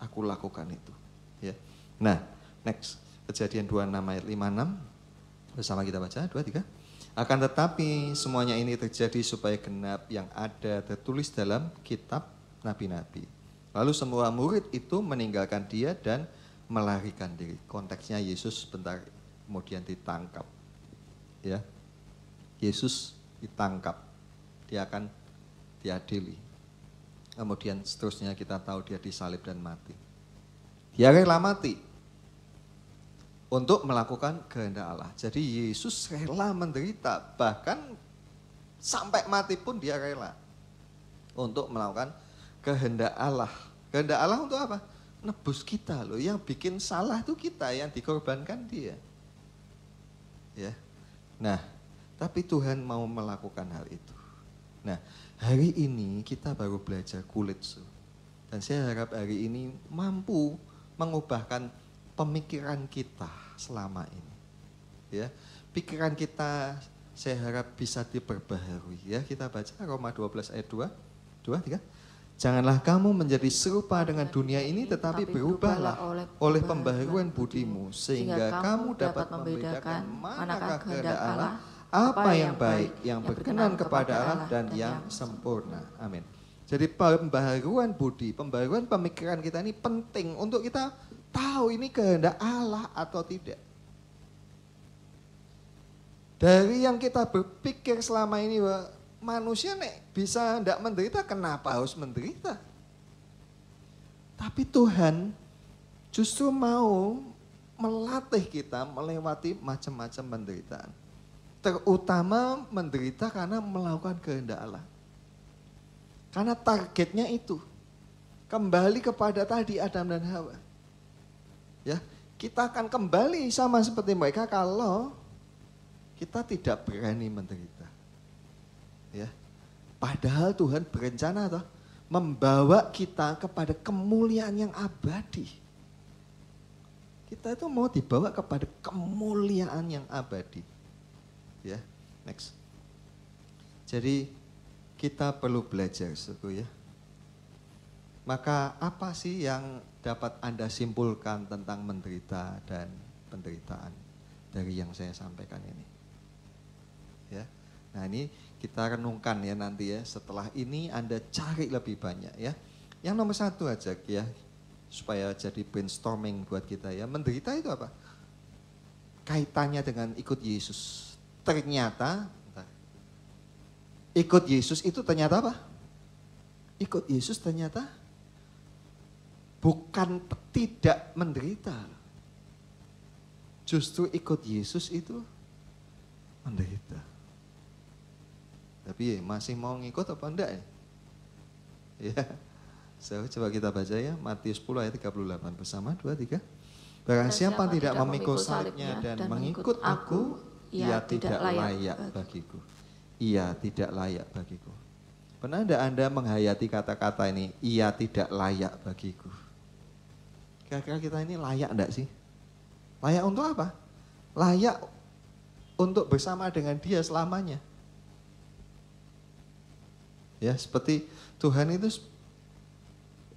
aku lakukan itu. Ya. Nah, next, Kejadian 26 ayat 56. Bersama kita baca, 2, 3. Akan tetapi semuanya ini terjadi supaya genap yang ada tertulis dalam kitab nabi-nabi. Lalu semua murid itu meninggalkan dia dan melarikan diri. Konteksnya Yesus sebentar kemudian ditangkap. Ya. Yesus ditangkap. Dia akan diadili. Kemudian seterusnya kita tahu dia disalib dan mati. Dia rela mati untuk melakukan kehendak Allah. Jadi Yesus rela menderita, bahkan sampai mati pun dia rela untuk melakukan kehendak Allah. Kehendak Allah untuk apa? Nebus kita loh, yang bikin salah itu kita, yang dikorbankan dia. Ya. Nah, tapi Tuhan mau melakukan hal itu. Nah, hari ini kita baru belajar kulit su. Dan saya harap hari ini mampu mengubahkan pemikiran kita selama ini. Ya, pikiran kita saya harap bisa diperbaharui. Ya, kita baca Roma 12 ayat 2, 3. Janganlah kamu menjadi serupa dengan dunia ini, tetapi berubahlah oleh pembaharuan budimu, sehingga kamu dapat membedakan manakah kehendak Allah, apa yang baik, yang berkenan kepada Allah, dan yang sempurna. Amin. Jadi pembaharuan budi, pembaharuan pemikiran kita ini penting untuk kita tahu ini kehendak Allah atau tidak. Dari yang kita berpikir selama ini, manusia nek bisa tidak menderita, kenapa harus menderita? Tapi Tuhan justru mau melatih kita melewati macam-macam penderitaan. Terutama menderita karena melakukan kehendak Allah. Karena targetnya itu kembali kepada tadi Adam dan Hawa. Ya, kita akan kembali sama seperti mereka kalau kita tidak berani menderita. Ya. Padahal Tuhan berencana toh membawa kita kepada kemuliaan yang abadi. Kita itu mau dibawa kepada kemuliaan yang abadi. Ya, next. Jadi kita perlu belajar suku ya. Maka apa sih yang dapat Anda simpulkan tentang menderita dan penderitaan dari yang saya sampaikan ini? Ya. ini kita renungkan ya nanti ya. Setelah ini Anda cari lebih banyak ya. Yang nomor satu aja ya, supaya jadi brainstorming buat kita ya. Menderita itu apa? Kaitannya dengan ikut Yesus. Ternyata, ikut Yesus itu ternyata apa? Ikut Yesus ternyata bukan tidak menderita. Justru ikut Yesus itu menderita. Tapi masih mau ngikut apa enggak ya? Ya. So, coba kita baca ya, Matius 10 ayat 38 bersama, 2, 3. Barang siapa tidak memikul salibnya dan mengikut aku, ia tidak layak bagiku. Ia tidak layak bagiku. Pernah enggak Anda menghayati kata-kata ini, ia tidak layak bagiku? Kira-kira kita ini layak enggak sih? Layak untuk apa? Layak untuk bersama dengan dia selamanya. Ya, seperti Tuhan itu,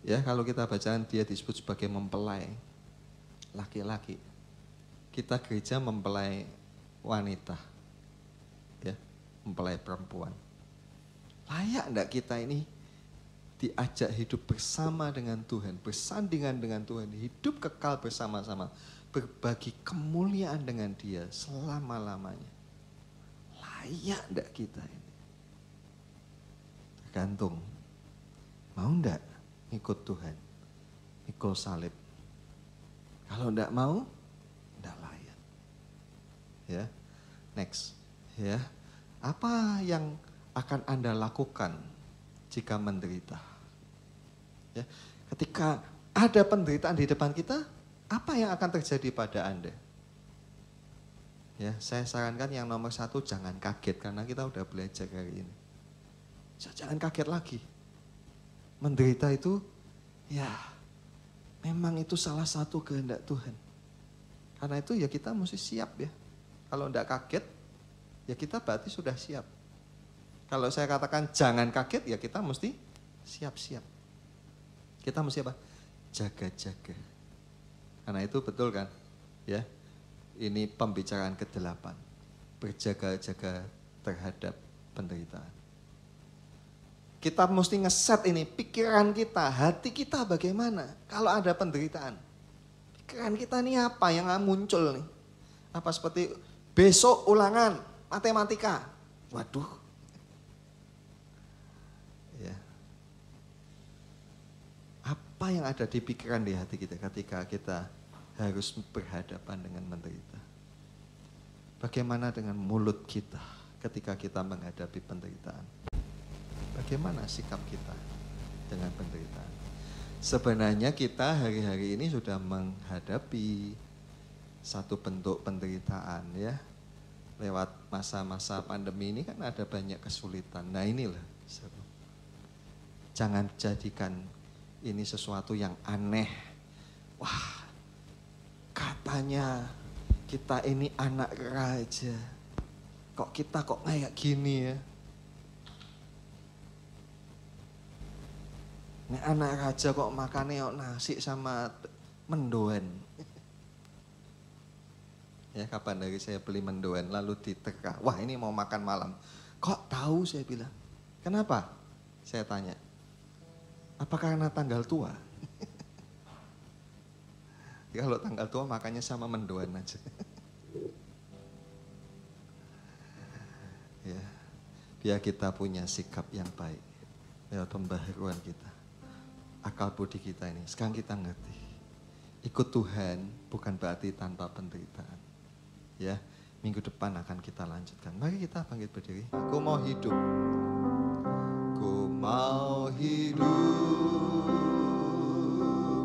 ya kalau kita bacaan dia disebut sebagai mempelai laki-laki. Kita gereja mempelai wanita, ya, mempelai perempuan. Layak enggak kita ini diajak hidup bersama dengan Tuhan, bersandingan dengan Tuhan, hidup kekal bersama-sama, berbagi kemuliaan dengan dia selama-lamanya. Layak enggak kita ini? Tergantung, mau enggak ikut Tuhan, ikut salib. Kalau enggak mau, enggak layak. Ya, next. Ya, apa yang akan Anda lakukan jika menderita? Ya, ketika ada penderitaan di depan kita, apa yang akan terjadi pada Anda? Ya, saya sarankan yang nomor satu, jangan kaget karena kita udah belajar hari ini. Jangan kaget lagi. Menderita itu, ya memang itu salah satu kehendak Tuhan. Karena itu ya kita mesti siap ya. Kalau enggak kaget, ya kita berarti sudah siap. Kalau saya katakan jangan kaget, ya kita mesti siap-siap. Kita mesti apa? Jaga-jaga. Karena itu betul kan? Ya, ini pembicaraan ke-8. Berjaga-jaga terhadap penderitaan. Kita mesti ngeset ini, pikiran kita, hati kita bagaimana kalau ada penderitaan. Pikiran kita ini apa yang muncul nih? Apa seperti besok ulangan matematika? Waduh. Ya. Apa yang ada di pikiran di hati kita ketika kita harus berhadapan dengan menderita? Bagaimana dengan mulut kita ketika kita menghadapi penderitaan? Bagaimana sikap kita dengan penderitaan? Sebenarnya kita hari-hari ini sudah menghadapi satu bentuk penderitaan ya. Lewat masa-masa pandemi ini kan ada banyak kesulitan. Nah inilah, jangan jadikan ini sesuatu yang aneh. Wah, katanya kita ini anak raja. Kok kita kok kayak gini ya? Nek anak raja kok makannya nasi sama mendoan. Ya kapan dari saya beli mendoan lalu diteka. Wah ini mau makan malam. Kok tahu saya bilang. Kenapa? Saya tanya. Apa karena tanggal tua? Kalau tanggal tua makannya sama mendoan aja. Ya, biar kita punya sikap yang baik. Lewat pembaharuan kita. Akal budi kita ini, sekarang kita ngerti. Ikut Tuhan bukan berarti tanpa penderitaan. Ya, minggu depan akan kita lanjutkan. Mari kita bangkit berdiri. Aku mau hidup. Ku mau hidup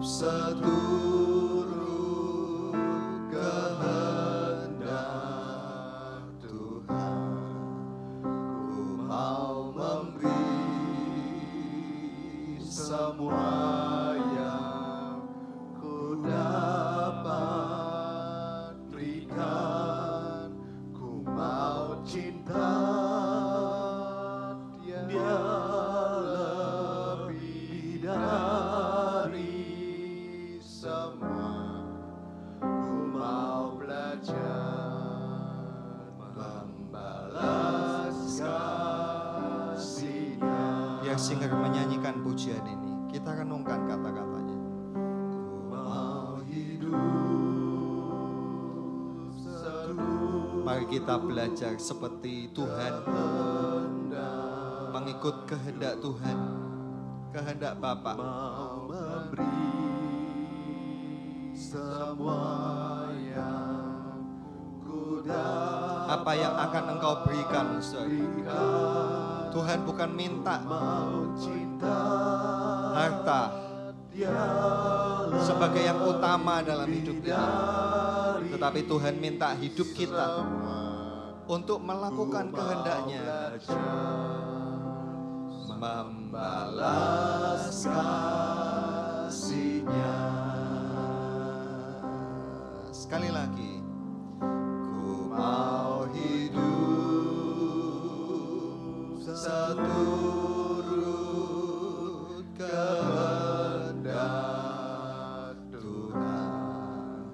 seturut kehendak Tuhan. Ku mau memberi semua yang ku dapat berikan. Ku mau cinta dia lebih dari semua. Ku mau belajar membalaskan choir singer menyanyikan pujian ini, kita renungkan kata-katanya. Ku mau hidup seluruh. Mari kita belajar seperti Tuhan, mengikut kehendak Tuhan, kehendak Bapa. Mau memberi semua yang ku dapat. Apa yang akan engkau berikan, saudara? Tuhan bukan minta harta sebagai yang utama dalam hidup kita, tetapi Tuhan minta hidup kita untuk melakukan kehendak-Nya, membalas kasih-Nya. Sekali lagi, ku mau hidup seturut kehendak Tuhan.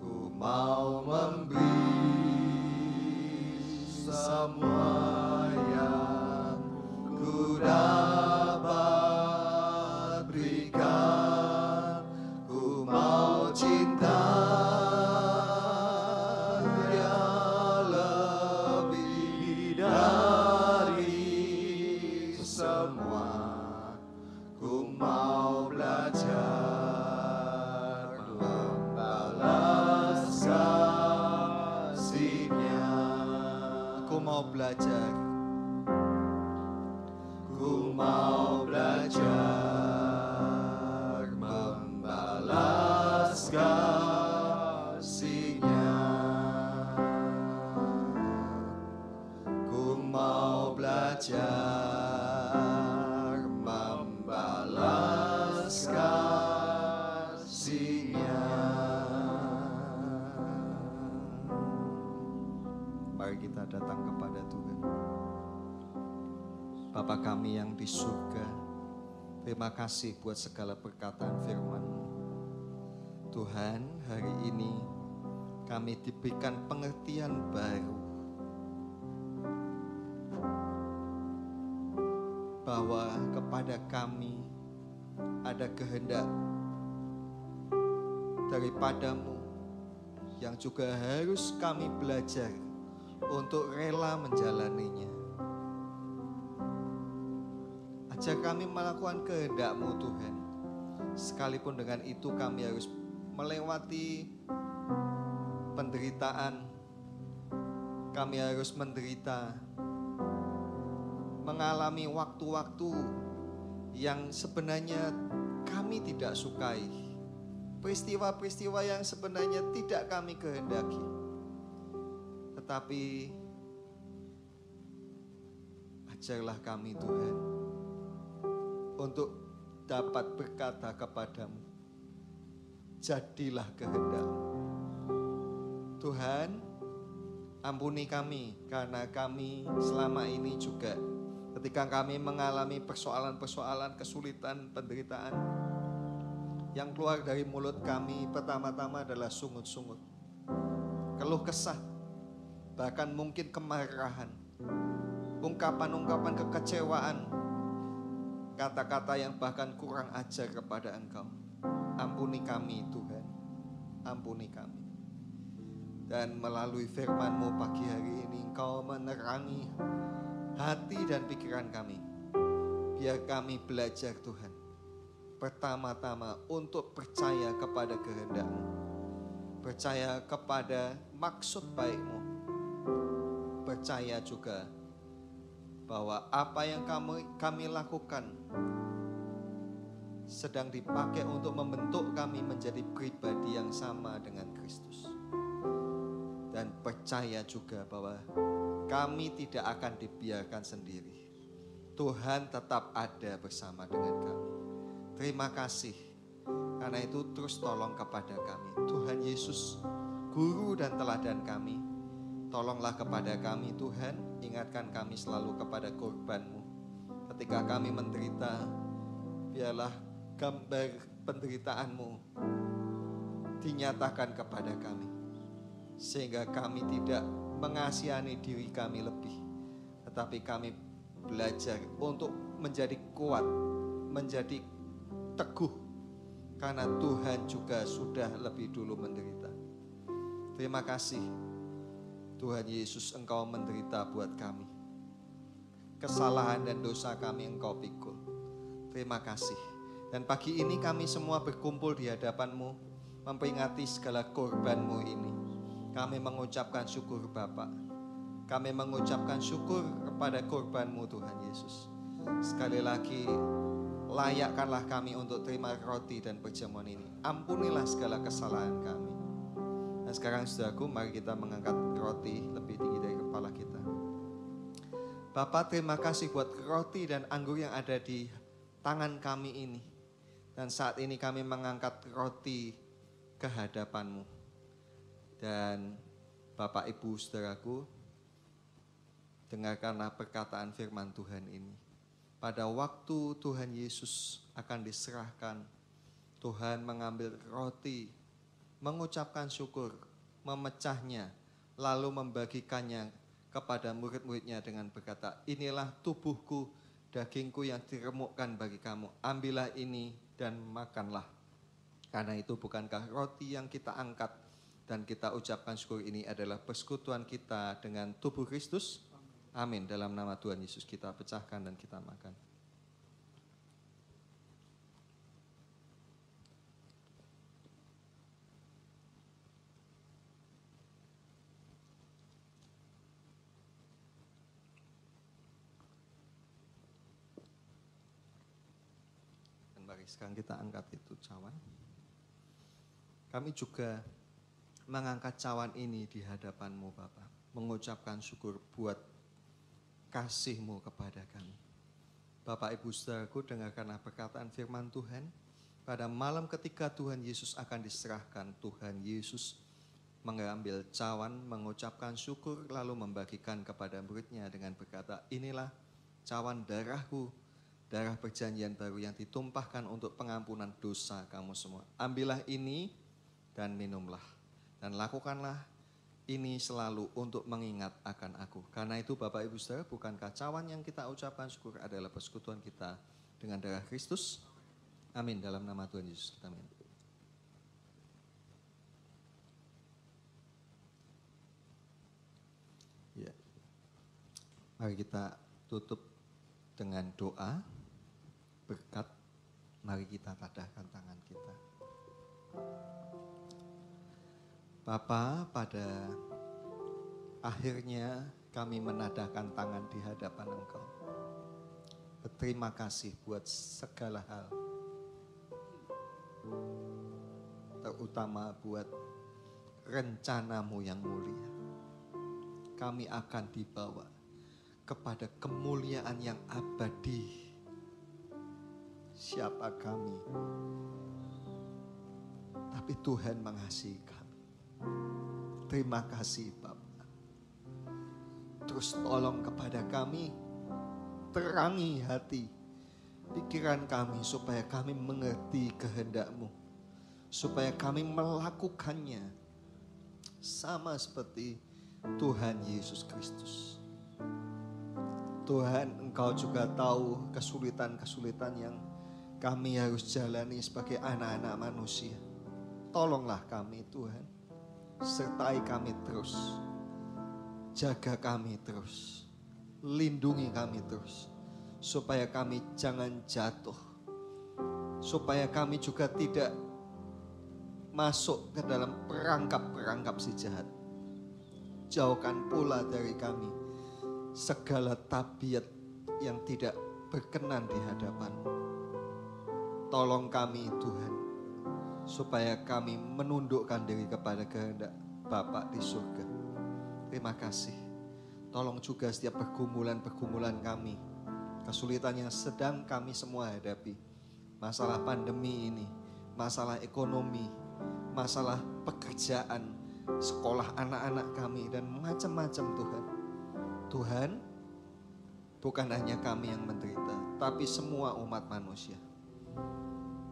Ku mau memberi semua yang ku dapat berikan. Ku mau cinta yang lebih dari semua. Ku mau belajar membalas kasih-Nya. Ku mau belajar. Ku mau belajar membalas kasih-Nya. Ku mau belajar membalas kasih-Nya. Mari kita datang kepada Tuhan. Bapa kami yang di surga, terima kasih buat segala perkataan firman-Mu. Tuhan, hari ini kami diberikan pengertian baru bahwa kepada kami ada kehendak daripada-Mu yang juga harus kami belajar untuk rela menjalaninya. Ajar kami melakukan kehendak-Mu Tuhan. Sekalipun dengan itu kami harus melewati penderitaan. Kami harus menderita, mengalami waktu-waktu yang sebenarnya kami tidak sukai. Peristiwa-peristiwa yang sebenarnya tidak kami kehendaki. Tetapi ajarlah kami Tuhan untuk dapat berkata kepadamu, jadilah kehendak-Mu. Tuhan, ampuni kami karena kami selama ini juga ketika kami mengalami persoalan-persoalan, kesulitan, penderitaan, yang keluar dari mulut kami pertama-tama adalah sungut-sungut, keluh kesah, bahkan mungkin kemarahan, ungkapan-ungkapan kekecewaan, kata-kata yang bahkan kurang ajar kepada Engkau. Ampuni kami Tuhan, ampuni kami. Dan melalui firman-Mu pagi hari ini Engkau menerangi hati dan pikiran kami. Biar kami belajar Tuhan, pertama-tama untuk percaya kepada kehendak-Mu, percaya kepada maksud baik-Mu, percaya juga bahwa apa yang kami lakukan sedang dipakai untuk membentuk kami menjadi pribadi yang sama dengan Kristus. Dan percaya juga bahwa kami tidak akan dibiarkan sendiri. Tuhan tetap ada bersama dengan kami. Terima kasih. Karena itu terus tolong kepada kami. Tuhan Yesus, guru dan teladan kami, tolonglah kepada kami Tuhan. Ingatkan kami selalu kepada korban-Mu. Ketika kami menderita, biarlah gambar penderitaan-Mu dinyatakan kepada kami. Sehingga kami tidak mengasihani diri kami lebih, tetapi kami belajar untuk menjadi kuat, menjadi teguh, karena Tuhan juga sudah lebih dulu menderita. Terima kasih Tuhan Yesus, Engkau menderita buat kami. Kesalahan dan dosa kami Engkau pikul. Terima kasih. Dan pagi ini kami semua berkumpul di hadapan-Mu, memperingati segala korban-Mu ini. Kami mengucapkan syukur Bapa. Kami mengucapkan syukur kepada korban-Mu Tuhan Yesus. Sekali lagi, layakkanlah kami untuk terima roti dan perjamuan ini. Ampunilah segala kesalahan kami. Dan sekarang saudaraku, mari kita mengangkat roti lebih tinggi dari kepala kita. Bapa, terima kasih buat roti dan anggur yang ada di tangan kami ini. Dan saat ini kami mengangkat roti ke hadapan-Mu. Dan Bapak Ibu saudaraku, dengarkanlah perkataan firman Tuhan ini. Pada waktu Tuhan Yesus akan diserahkan, Tuhan mengambil roti, mengucapkan syukur, memecahnya, lalu membagikannya kepada murid-muridnya dengan berkata, inilah tubuhku, dagingku yang diremukkan bagi kamu. Ambillah ini dan makanlah. Karena itu bukankah roti yang kita angkat dan kita ucapkan syukur ini adalah persekutuan kita dengan tubuh Kristus? Amin. Dalam nama Tuhan Yesus kita pecahkan dan kita makan. Dan mari sekarang kita angkat itu cawan. Kami juga mengangkat cawan ini di hadapan-Mu Bapa, mengucapkan syukur buat kasih-Mu kepada kami. Bapak Ibu saudaraku, dengarkanlah perkataan firman Tuhan. Pada malam ketika Tuhan Yesus akan diserahkan, Tuhan Yesus mengambil cawan, mengucapkan syukur, lalu membagikan kepada murid-Nya dengan berkata, inilah cawan darahku, darah perjanjian baru yang ditumpahkan untuk pengampunan dosa kamu semua. Ambillah ini dan minumlah. Dan lakukanlah ini selalu untuk mengingat akan aku. Karena itu Bapak Ibu Saudara, bukankah cawan yang kita ucapkan syukur adalah persekutuan kita dengan darah Kristus? Amin. Dalam nama Tuhan Yesus. Amin. Ya. Mari kita tutup dengan doa berkat. Mari kita tadahkan tangan kita. Bapa, pada akhirnya kami menadahkan tangan di hadapan Engkau. Berterima kasih buat segala hal. Terutama buat rencana-Mu yang mulia. Kami akan dibawa kepada kemuliaan yang abadi. Siapa kami? Tapi Tuhan mengasihi kami. Terima kasih Bapa. Terus tolong kepada kami, terangi hati, pikiran kami supaya kami mengerti kehendak-Mu. Supaya kami melakukannya sama seperti Tuhan Yesus Kristus. Tuhan, Engkau juga tahu kesulitan-kesulitan yang kami harus jalani sebagai anak-anak manusia. Tolonglah kami Tuhan. Sertai kami terus, jaga kami terus, lindungi kami terus, supaya kami jangan jatuh, supaya kami juga tidak masuk ke dalam perangkap-perangkap si jahat. Jauhkan pula dari kami segala tabiat yang tidak berkenan di hadapan-Mu. Tolong kami Tuhan, supaya kami menundukkan diri kepada kehendak Bapa di surga. Terima kasih. Tolong juga setiap pergumulan-pergumulan kami, kesulitan yang sedang kami semua hadapi. Masalah pandemi ini, masalah ekonomi, masalah pekerjaan, sekolah anak-anak kami, dan macam-macam Tuhan. Tuhan, bukan hanya kami yang menderita, tapi semua umat manusia.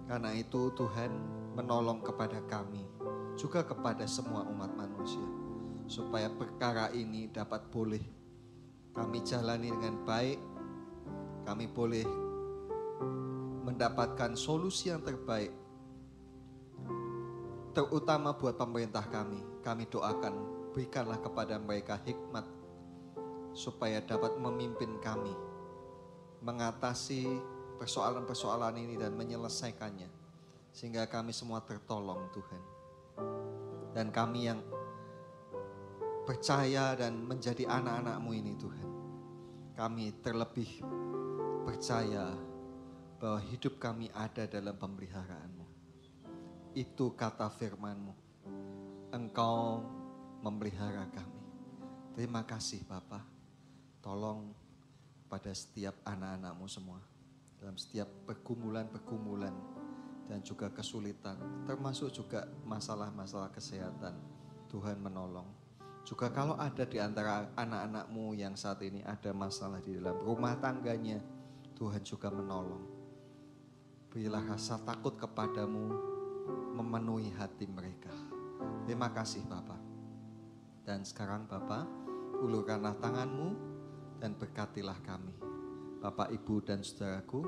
Karena itu Tuhan, menolong kepada kami, juga kepada semua umat manusia, supaya perkara ini dapat boleh kami jalani dengan baik, kami boleh mendapatkan solusi yang terbaik, terutama buat pemerintah kami. Kami doakan, berikanlah kepada mereka hikmat supaya dapat memimpin kami mengatasi persoalan-persoalan ini dan menyelesaikannya, sehingga kami semua tertolong Tuhan. Dan kami yang percaya dan menjadi anak-anak-Mu ini Tuhan, kami terlebih percaya bahwa hidup kami ada dalam pemeliharaan-Mu. Itu kata firman-Mu, Engkau memelihara kami. Terima kasih Bapa. Tolong pada setiap anak-anak-Mu semua, dalam setiap pergumulan-pergumulan dan juga kesulitan, termasuk juga masalah-masalah kesehatan, Tuhan menolong. Juga kalau ada di antara anak-anak-Mu yang saat ini ada masalah di dalam rumah tangganya, Tuhan juga menolong. Berilah rasa takut kepadamu memenuhi hati mereka. Terima kasih Bapa. Dan sekarang Bapa, ulurkanlah tangan-Mu dan berkatilah kami. Bapak, Ibu, dan saudaraku,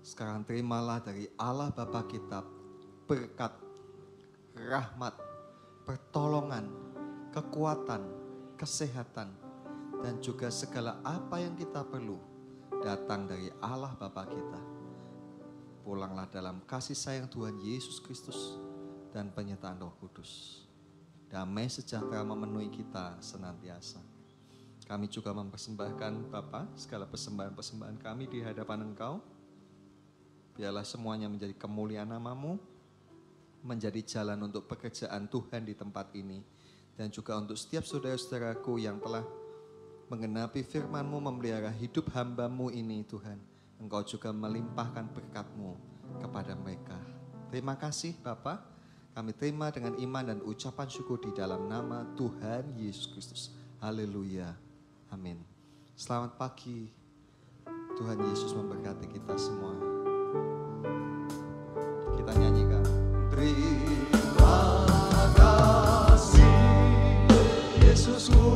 sekarang terimalah dari Allah Bapa kita berkat, rahmat, pertolongan, kekuatan, kesehatan, dan juga segala apa yang kita perlu datang dari Allah Bapa kita. Pulanglah dalam kasih sayang Tuhan Yesus Kristus dan penyertaan Roh Kudus. Damai sejahtera memenuhi kita senantiasa. Kami juga mempersembahkan Bapa segala persembahan-persembahan kami di hadapan Engkau. Biarlah semuanya menjadi kemuliaan nama-Mu, menjadi jalan untuk pekerjaan Tuhan di tempat ini. Dan juga untuk setiap saudara-saudaraku yang telah menggenapi firman-Mu, memelihara hidup hamba-Mu ini Tuhan. Engkau juga melimpahkan berkat-Mu kepada mereka. Terima kasih Bapa. Kami terima dengan iman dan ucapan syukur di dalam nama Tuhan Yesus Kristus. Haleluya. Amin. Selamat pagi. Tuhan Yesus memberkati kita semua. Kita nyanyikan. Terima kasih Yesusku,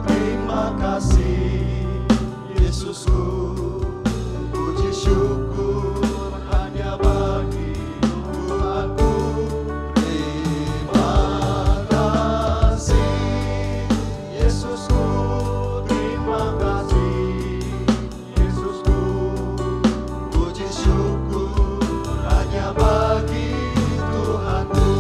terima kasih Yesusku, puji syukur hanya bagi Tuhanku. Terima kasih Yesusku, terima kasih Yesusku, puji syukur hanya bagi Tuhanku.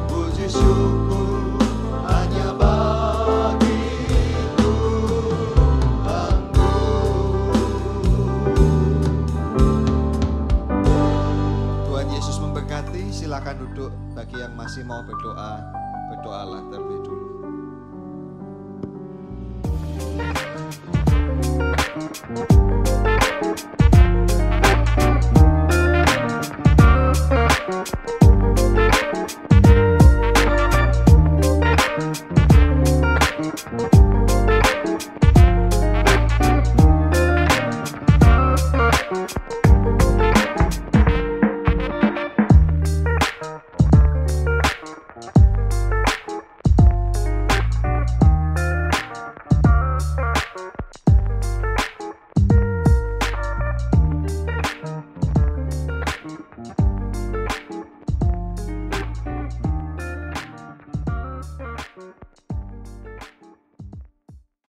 Puji syukur hanya bagi Tuhanku. Tuhan Yesus memberkati. Silakan duduk. Bagi yang masih mau berdoa, berdoalah terlebih dulu.